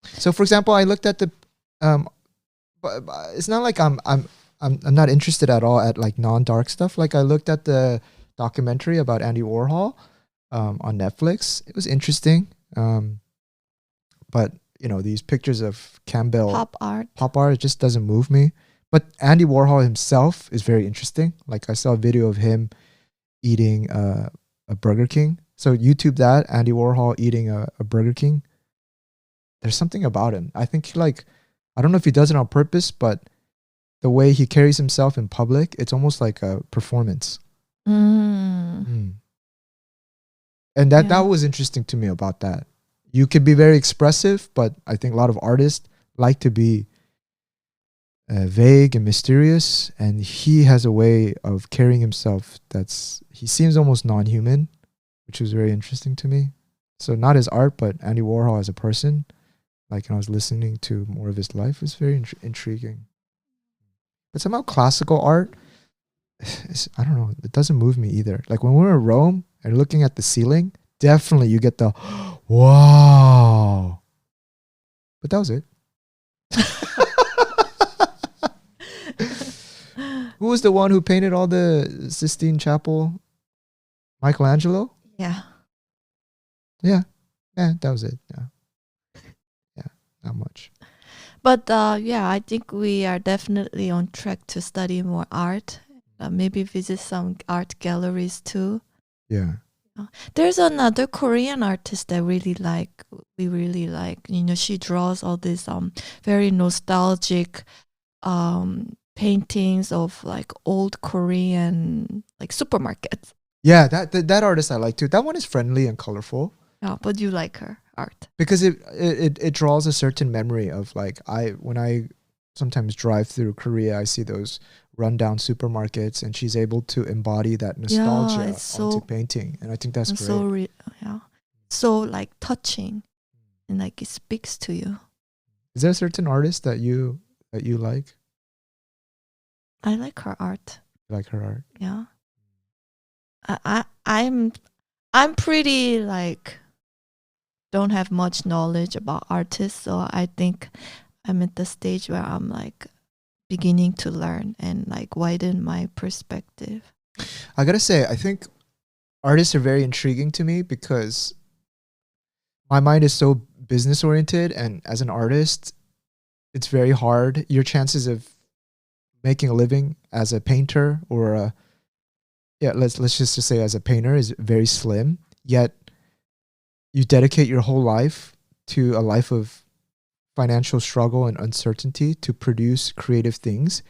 So for example, I looked at the but it's not like I'm not interested at all at like non-dark stuff. Like I looked at the documentary about Andy Warhol on Netflix. It was interesting. But these pictures of Campbell pop art, it just doesn't move me. But Andy Warhol himself is very interesting. Like I saw a video of him eating a Burger King. So YouTube that, Andy Warhol eating a Burger King. There's something about him. I think I don't know if he does it on purpose, but the way he carries himself in public, it's almost like a performance. And that was interesting to me about that. You could be very expressive, but I think a lot of artists like to be vague and mysterious, and he has a way of carrying himself he seems almost non-human, which was very interesting to me. So not his art, but Andy Warhol as a person. Like when I was listening to more of his life, it was very intriguing. But somehow classical art, I don't know, it doesn't move me either. Like when we were in Rome and looking at the ceiling, definitely you get the wow. But that was it. Who was the one who painted all the Sistine Chapel? Michelangelo? Yeah. Yeah. Yeah, that was it. Yeah. Yeah, not much. But yeah, I think we are definitely on track to study more art. Maybe visit some art galleries too. Yeah. There's another Korean artist that really like. We really like. You know, she draws all these very nostalgic paintings of like old Korean like supermarkets. Yeah, that artist I like too. That one is friendly and colorful. Yeah, but you like her art because it draws a certain memory of like when I sometimes drive through Korea, I see those rundown supermarkets, and she's able to embody that nostalgia onto painting, and I think that's great. So like touching, and like it speaks to you. Is there a certain artist that you like? I like her art. You like her art? Yeah. I'm pretty like don't have much knowledge about artists, so I think I'm at the stage where I'm like beginning to learn and like widen my perspective. I gotta say, I think artists are very intriguing to me because my mind is so business oriented, and as an artist, it's very hard. Your chances of making a living as a painter or let's just say as a painter is very slim. Yet you dedicate your whole life to a life of financial struggle and uncertainty to produce creative things.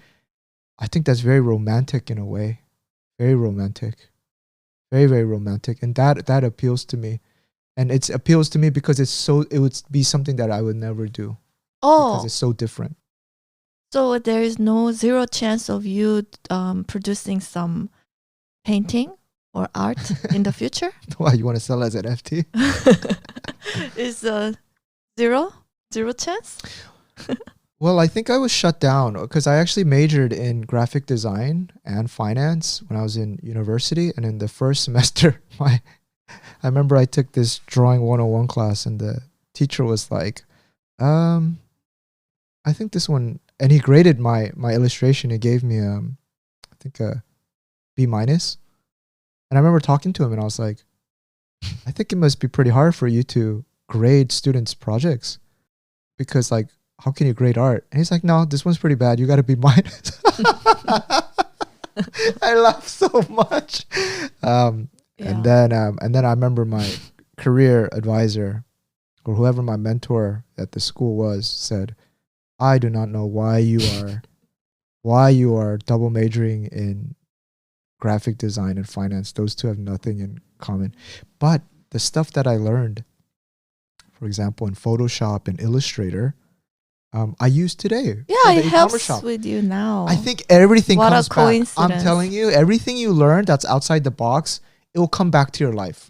I think that's very romantic in a way. Very romantic. Very, very romantic. And that appeals to me. And it appeals to me because it would be something that I would never do. Oh. Because it's so different. So there is no zero chance of you producing some painting or art in the future? Why, you want to sell as an FT? Is zero chance? Well, I think I was shut down because I actually majored in graphic design and finance when I was in university. And in the first semester, I remember I took this drawing 101 class, and the teacher was like, I think this one, and he graded my illustration. He gave me, I think a B-. And I remember talking to him, and I was like, I think it must be pretty hard for you to grade students' projects, because like, how can you grade art? And he's like, no, this one's pretty bad. You got to be minus. I laughed so much. And then I remember my career advisor, or whoever my mentor at the school was, said, I do not know why you are double majoring in graphic design and finance. Those two have nothing in common. But the stuff that I learned, for example, in Photoshop and Illustrator, I use today. Yeah, it helps with you now. I think everything comes back. Coincidence. I'm telling you, everything you learn that's outside the box, it will come back to your life.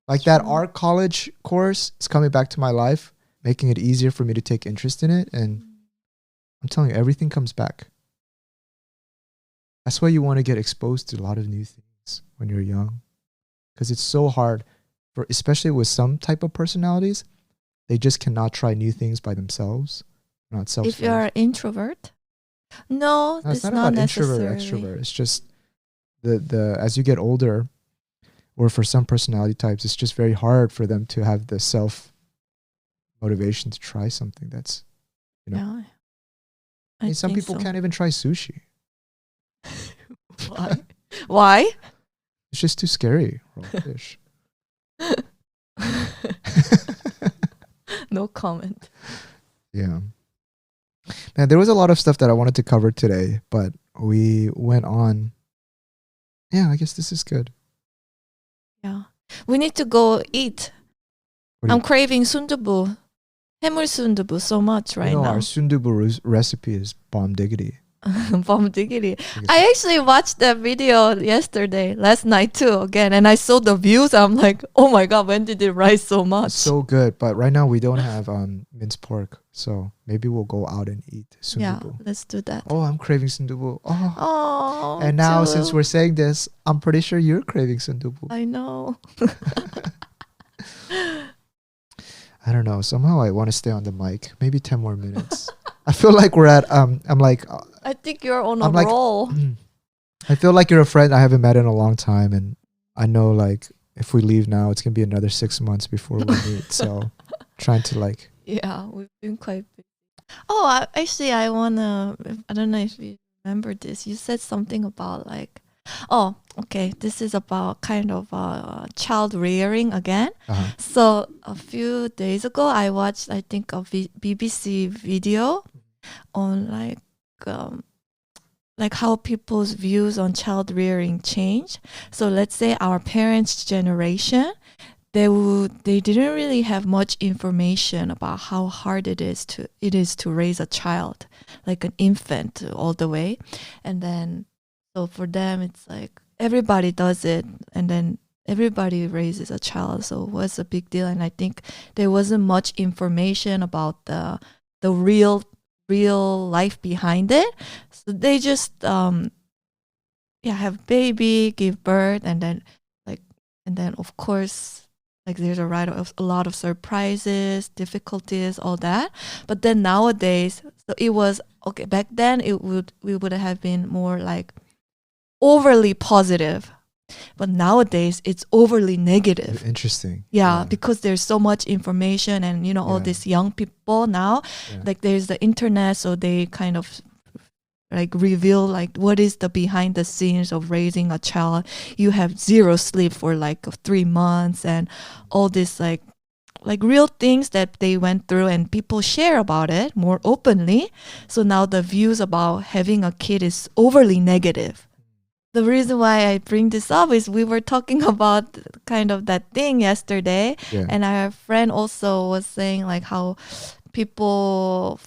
Like that art college course is coming back to my life, making it easier for me to take interest in it. And I'm telling you, everything comes back. That's why you want to get exposed to a lot of new things when you're young, because it's so hard for, especially with some type of personalities, they just cannot try new things by themselves. Not self. If you're an introvert, no, it's not about necessarily. Introvert, extrovert. It's just the as you get older, or for some personality types, it's just very hard for them to have the self motivation to try something that's, Yeah. I mean, some people can't even try sushi. Why? Why? It's just too scary. Raw fish. No comment. Yeah. Now, there was a lot of stuff that I wanted to cover today, but we went on. Yeah, I guess this is good. Yeah. We need to go eat. I'm craving sundubu. 해물 sundubu so much right now. Our sundubu recipe is bomb diggity. Bomb diggity. I actually watched that video last night too, again, and I saw the views. I'm like, oh my god, when did it rise so much? It's so good, but right now we don't have minced pork, so maybe we'll go out and eat sundubu. Yeah, let's do that. Oh, I'm craving sundubu. Oh, and now since we're saying this, I'm pretty sure you're craving sundubu. I know. I don't know. Somehow I want to stay on the mic. Maybe 10 more minutes. I feel like we're at I'm like I think you're on a roll. I feel like you're a friend I haven't met in a long time, and I know like if we leave now, it's gonna be another 6 months before we meet. So trying to like we've been quite busy. Oh, actually, I don't know if you remember this. You said something about like, oh, okay, this is about kind of child rearing again. So a few days ago, I watched, I think, a BBC video on like how people's views on child rearing change. So let's say our parents' generation, they didn't really have much information about how hard it is to raise a child, like an infant all the way. And then so for them it's like everybody does it, and then everybody raises a child, so what's a big deal? And I think there wasn't much information about the real life behind it. So they just have baby, give birth, and then of course like there's a lot of surprises, difficulties, all that. But then nowadays, so it was okay. Back then, we would have been more like overly positive, but nowadays it's overly negative. Interesting. Yeah, because there's so much information, and all these young people now, like there's the internet, so they kind of like reveal like what is the behind the scenes of raising a child. You have zero sleep for like 3 months, and all this like real things that they went through, and people share about it more openly. So now the views about having a kid is overly negative. The reason why I bring this up is we were talking about kind of that thing yesterday, and our friend also was saying like how people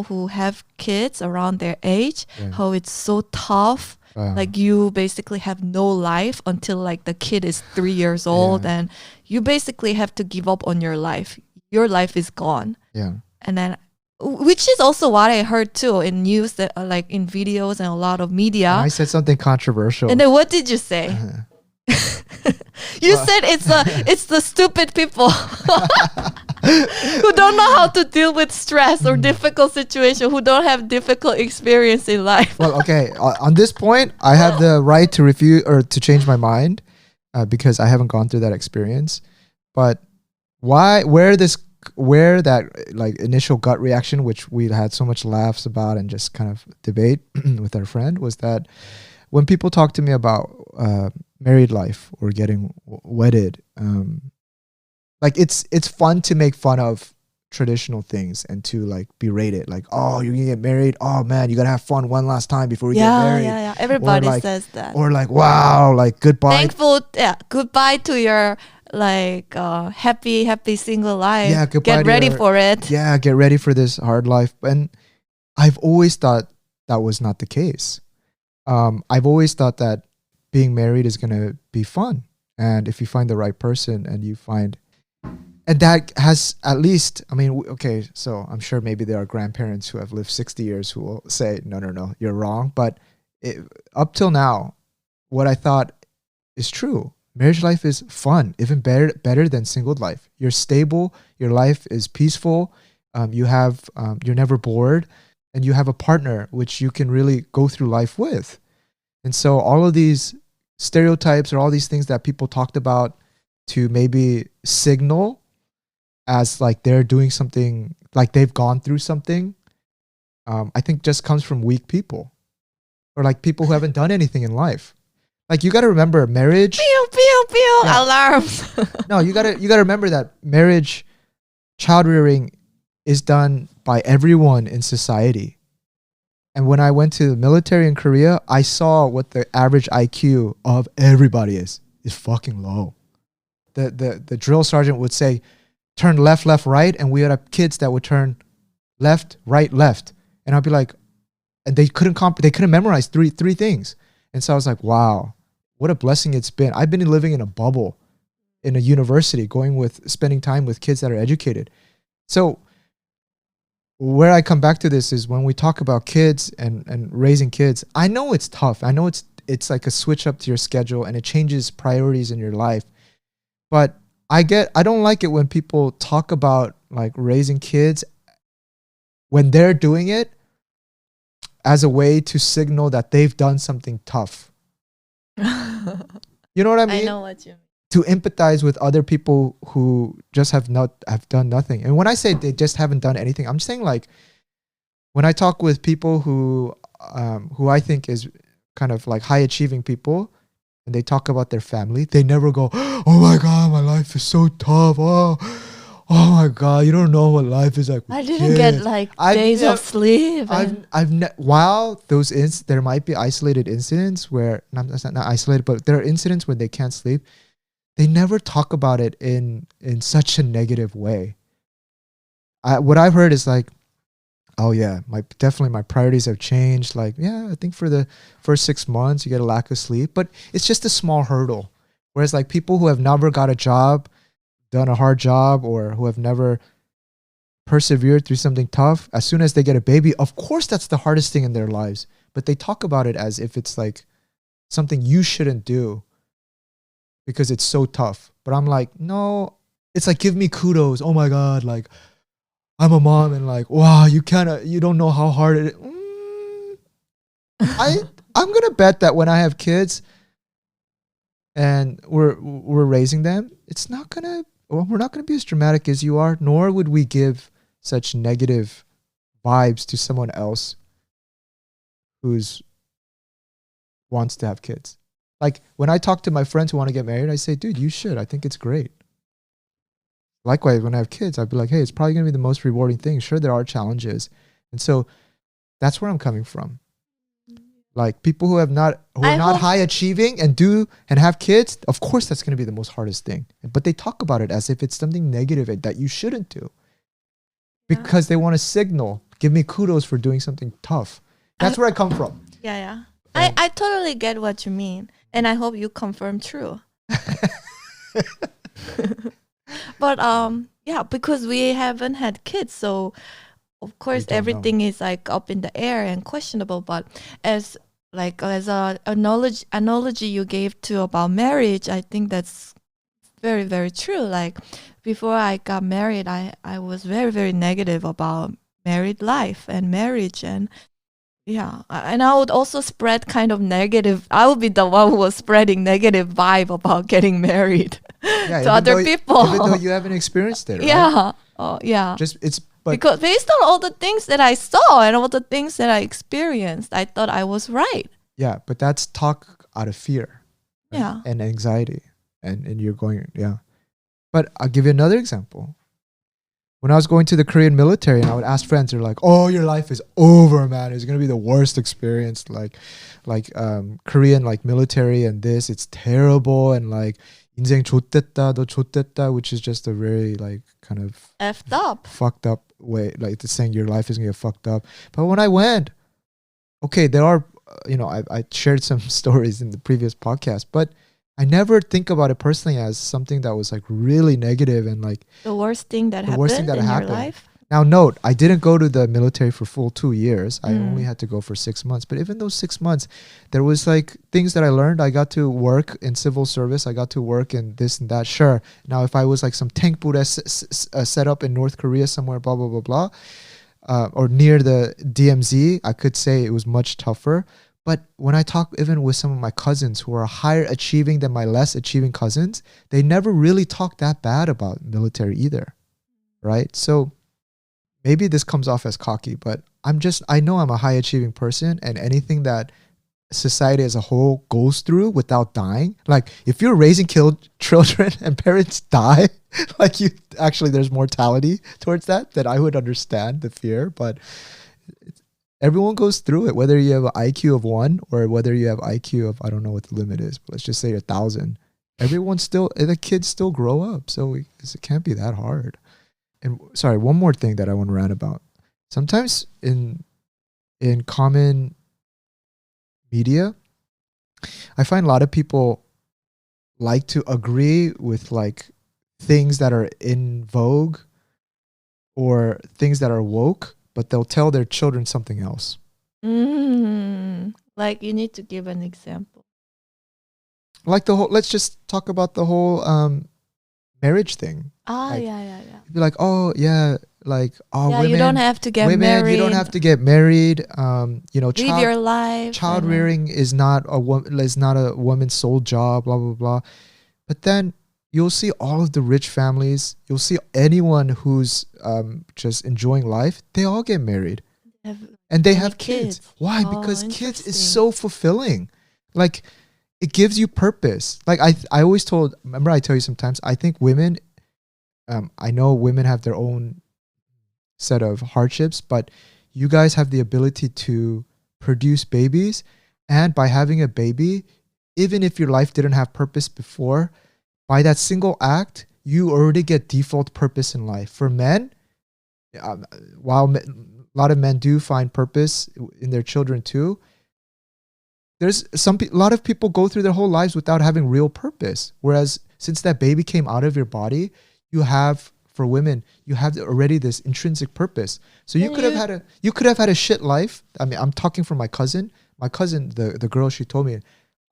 who have kids around their age, how it's so tough. Like you basically have no life until like the kid is 3 years old, and you basically have to give up on your life. Your life is gone. And then, which is also what I heard too in news, that like in videos and a lot of media. And I said something controversial. And then what did you say? You said it's the stupid people who don't know how to deal with stress or difficult situation, who don't have difficult experience in life. Well, okay. On this point, I have the right to refuse or to change my mind because I haven't gone through that experience. But where that like initial gut reaction, which we had so much laughs about and just kind of debate with our friend, was that when people talk to me about married life or getting wedded, like it's fun to make fun of traditional things and to like berate it, like, oh, you're gonna get married, oh man, you gotta have fun one last time before we get married. Everybody says that. Or like, wow, like goodbye, goodbye to your like happy single life. Goodbye, get ready for it. Get ready for this hard life. And I've always thought that was not the case. I've always thought that being married is gonna be fun, and if you find the right person and that has at least, I mean, okay, so I'm sure maybe there are grandparents who have lived 60 years who will say, no, you're wrong. But up till now, what I thought is true. Marriage life is fun, even better than single life. You're stable, your life is peaceful, you're never bored, and you have a partner which you can really go through life with. And so all of these stereotypes or all these things that people talked about to maybe signal as like they're doing something, like they've gone through something, I think just comes from weak people or like people who haven't done anything in life. Like you got to remember marriage. Pew, pew, pew, alarms. No, you got to remember that marriage, child rearing is done by everyone in society. And when I went to the military in Korea, I saw what the average IQ of everybody is fucking low. The drill sergeant would say, turn left, right. And we would have kids that would turn left, right, left. And I'd be like, and they couldn't memorize three things. And so I was like, wow, what a blessing it's been. I've been living in a bubble in a university, spending time with kids that are educated. So where I come back to this is when we talk about kids and raising kids, I know it's tough. I know it's like a switch up to your schedule and it changes priorities in your life. But I don't like it when people talk about like raising kids when they're doing it as a way to signal that they've done something tough. You know what I mean? I know what you mean. To empathize with other people who just have done nothing. And when I say they just haven't done anything, I'm saying like when I talk with people who I think is kind of like high achieving people, and they talk about their family, they never go, "Oh my God, my life is so tough. Oh my God, you don't know what life is like." I didn't get like days of sleep. While there might be isolated incidents where not isolated, but there are incidents when they can't sleep. They never talk about it in such a negative way. What I've heard is like, oh yeah, definitely my priorities have changed. Like, yeah, I think for the first 6 months you get a lack of sleep, but it's just a small hurdle. Whereas like people who have never got a job, done a hard job, or who have never persevered through something tough, as soon as they get a baby, of course that's the hardest thing in their lives. But they talk about it as if it's like something you shouldn't do because it's so tough. But I'm like, no, it's like, give me kudos. Oh my God, like I'm a mom and like, wow, you don't know how hard it is. I'm gonna bet that when I have kids and we're raising them, we're not gonna be as dramatic as you are, nor would we give such negative vibes to someone else who's wants to have kids. Like when I talk to my friends who want to get married, I say, dude, you should. I think it's great. Likewise, when I have kids, I'd be like, hey, it's probably going to be the most rewarding thing. Sure, there are challenges. And so that's where I'm coming from. Like people who are not high achieving and have kids, of course, that's going to be the most hardest thing. But they talk about it as if it's something negative that you shouldn't do. Because they want to signal, give me kudos for doing something tough. That's where I come from. Yeah. I totally get what you mean. And I hope you confirm true. But yeah, because we haven't had kids, so of course everything is like up in the air and questionable. But as a analogy you gave to about marriage, I think that's very, very true. Like before I got married, I was very, very negative about married life and marriage, and yeah, and I would also spread kind of negative. I would be the one who was spreading negative vibe about getting married to other people. Even though you haven't experienced it, right? Yeah. Oh, yeah. But because based on all the things that I saw and all the things that I experienced, I thought I was right. Yeah, but that's talk out of fear. Right? Yeah. And anxiety. And you're going, yeah. But I'll give you another example. When I was going to the Korean military and I would ask friends, they're like, oh, your life is over, man. It's going to be the worst experience. Like Korean, like military and this, it's terrible. And like, 인생 좆됐다, 너 좆됐다, which is just a very like kind of effed up, fucked up way. Like it's saying your life is going to get fucked up. But when I went, okay, there are, I shared some stories in the previous podcast, but I never think about it personally as something that was like really negative and like the worst thing that happened in your life. Now note, I didn't go to the military for full 2 years. I only had to go for 6 months. But even those 6 months, there was like things that I learned. I got to work in civil service. I got to work in this and that. Sure. Now if I was like some tank buddha set up in North Korea somewhere, blah, blah, blah, blah, or near the DMZ, I could say it was much tougher. But when I talk even with some of my cousins who are higher achieving than my less achieving cousins, they never really talk that bad about military either, right? So maybe this comes off as cocky, but I know I'm a high achieving person, and anything that society as a whole goes through without dying, like if you're raising children and parents die, like there's mortality towards that I would understand the fear, but everyone goes through it, whether you have an IQ of 1 or whether you have IQ of, I don't know what the limit is, but let's just say 1,000. The kids still grow up. So it can't be that hard. And sorry, one more thing that I want to rant about. Sometimes in common media, I find a lot of people like to agree with like things that are in vogue or things that are woke, but they'll tell their children something else. Like you need to give an example. Like let's just talk about the whole marriage thing. Yeah. Be like, oh yeah, like, you don't have to get married. You don't have to get married. Live your life. Child rearing is not a woman's sole job. Blah blah blah. But then you'll see all of the rich families. You'll see anyone who's just enjoying life. They all get married, and they have kids. Why? Because kids is so fulfilling. Like, it gives you purpose. Like I always remember I tell you sometimes, I think women, I know women have their own set of hardships, but you guys have the ability to produce babies. And by having a baby, even if your life didn't have purpose before, by that single act, you already get default purpose in life. For men, while a lot of men do find purpose in their children too, there's a lot of people go through their whole lives without having real purpose. Whereas since that baby came out of your body, you have, for women, you have already this intrinsic purpose. So you could have had a shit life. I mean, I'm talking from my cousin. My cousin, the girl, she told me,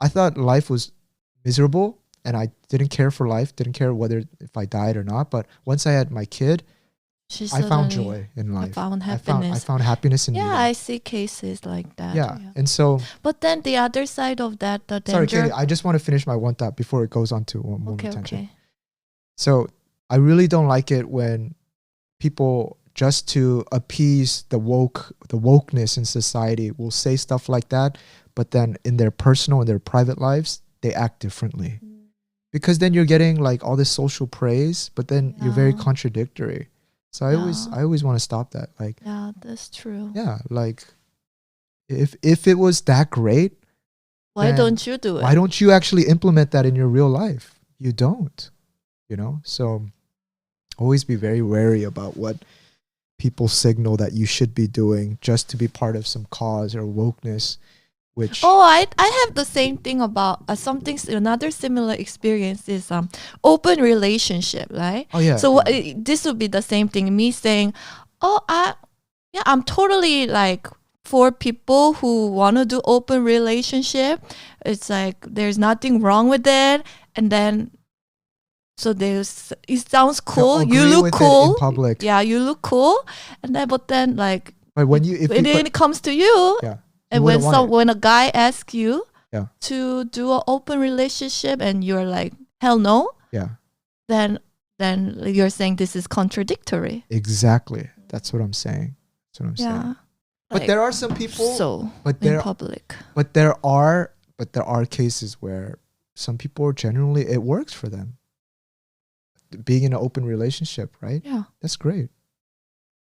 I thought life was miserable and I didn't care for life, didn't care whether if I died or not. But once I had my kid, I found joy in life. I found happiness. I found happiness in Yeah, I see cases like that. Yeah. And so... But then the other side of that, the danger... Sorry, Katie, I just want to finish my one thought before it goes on to one more tangent. Okay. So I really don't like it when people, just to appease the wokeness in society, will say stuff like that, but then in their personal and their private lives, they act differently. Because then you're getting like all this social praise, but then you're very contradictory. So I always want to stop that. Like, yeah, that's true. Yeah, like if it was that great, why don't you do it? Why don't you actually implement that in your real life? You don't, So always be very wary about what people signal that you should be doing just to be part of some cause or wokeness. Which I have the same thing about another similar experience is open relationship, right? Oh yeah. So this would be the same thing. Me saying, I'm totally like for people who want to do open relationship. It's like there's nothing wrong with it, and then so it sounds cool. You look cool in public. Yeah, you look cool, and then but like when it comes to you. Yeah. And when a guy asks you to do an open relationship and you're like, hell no, then you're saying this is contradictory. Exactly. That's what I'm saying. Saying. But there are some people in public. But there are cases where some people genuinely it works for them. Being in an open relationship, right? Yeah. That's great.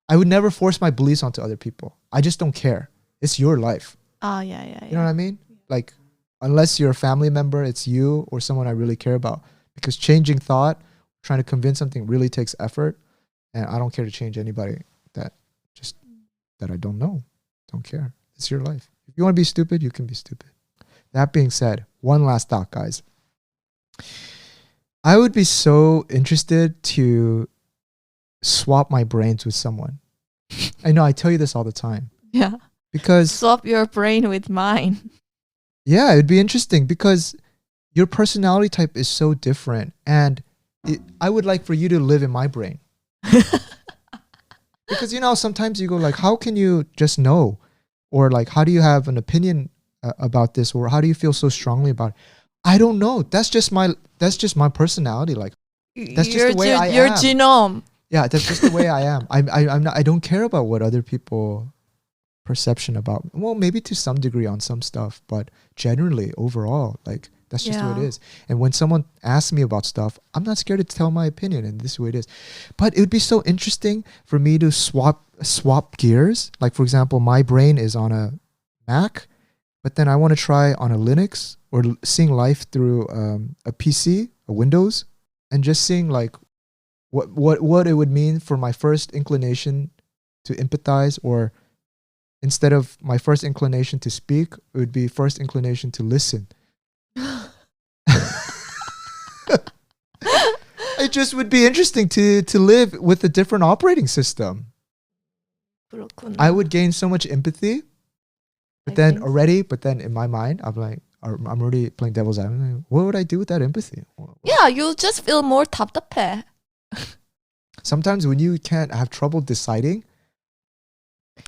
I would never force my beliefs onto other people. I just don't care. It's your life. Oh, yeah. You know what I mean? Like, unless you're a family member, it's you or someone I really care about. Because changing thought, trying to convince something really takes effort. And I don't care to change anybody that I don't know. Don't care. It's your life. If you want to be stupid, you can be stupid. That being said, one last thought, guys. I would be so interested to swap my brains with someone. I know I tell you this all the time. Yeah. Because swap your brain with mine. Yeah, it'd be interesting because your personality type is so different, and I would like for you to live in my brain. Because sometimes you go like, how can you just know, or like, how do you have an opinion about this, or how do you feel so strongly about it? I don't know. That's just my personality. Like, that's just the way I am. Your genome. Yeah, that's just the way I am. I don't care about what other people perception about, well, maybe to some degree on some stuff, but generally overall, like, that's just what it is. And when someone asks me about stuff, I'm not scared to tell my opinion, and this is the way it is. But it would be so interesting for me to swap gears. Like, for example, my brain is on a Mac, but then I want to try on a Linux, or seeing life through a PC, a Windows, and just seeing like what it would mean for my first inclination to empathize, or instead of my first inclination to speak, it would be first inclination to listen. It just would be interesting to live with a different operating system. I would gain so much empathy, but then in my mind, I'm like, I'm already playing devil's advocate. What would I do with that empathy? Yeah, you'll just feel more 답답해. Sometimes when you can't have trouble deciding,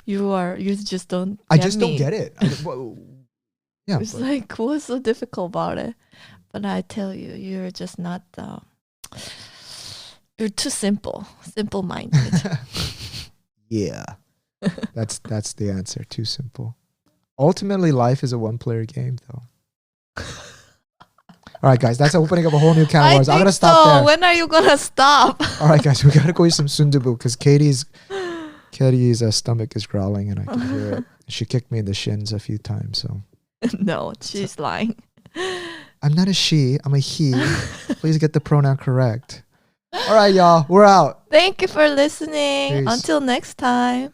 you just don't. I just don't get it. Yeah, it's like, what's so difficult about it? But I tell you, you're just not. You're too simple-minded. Yeah, that's the answer. Too simple. Ultimately, life is a one-player game, though. All right, guys, that's opening up a whole new can of worms. I'm gonna stop there. When are you gonna stop? All right, guys, we gotta go eat some sundubu because Katie's stomach is growling and I can hear it. She kicked me in the shins a few times. So no, she's lying. I'm not a she. I'm a he. Please get the pronoun correct. All right, y'all. We're out. Thank you for listening. Peace. Until next time.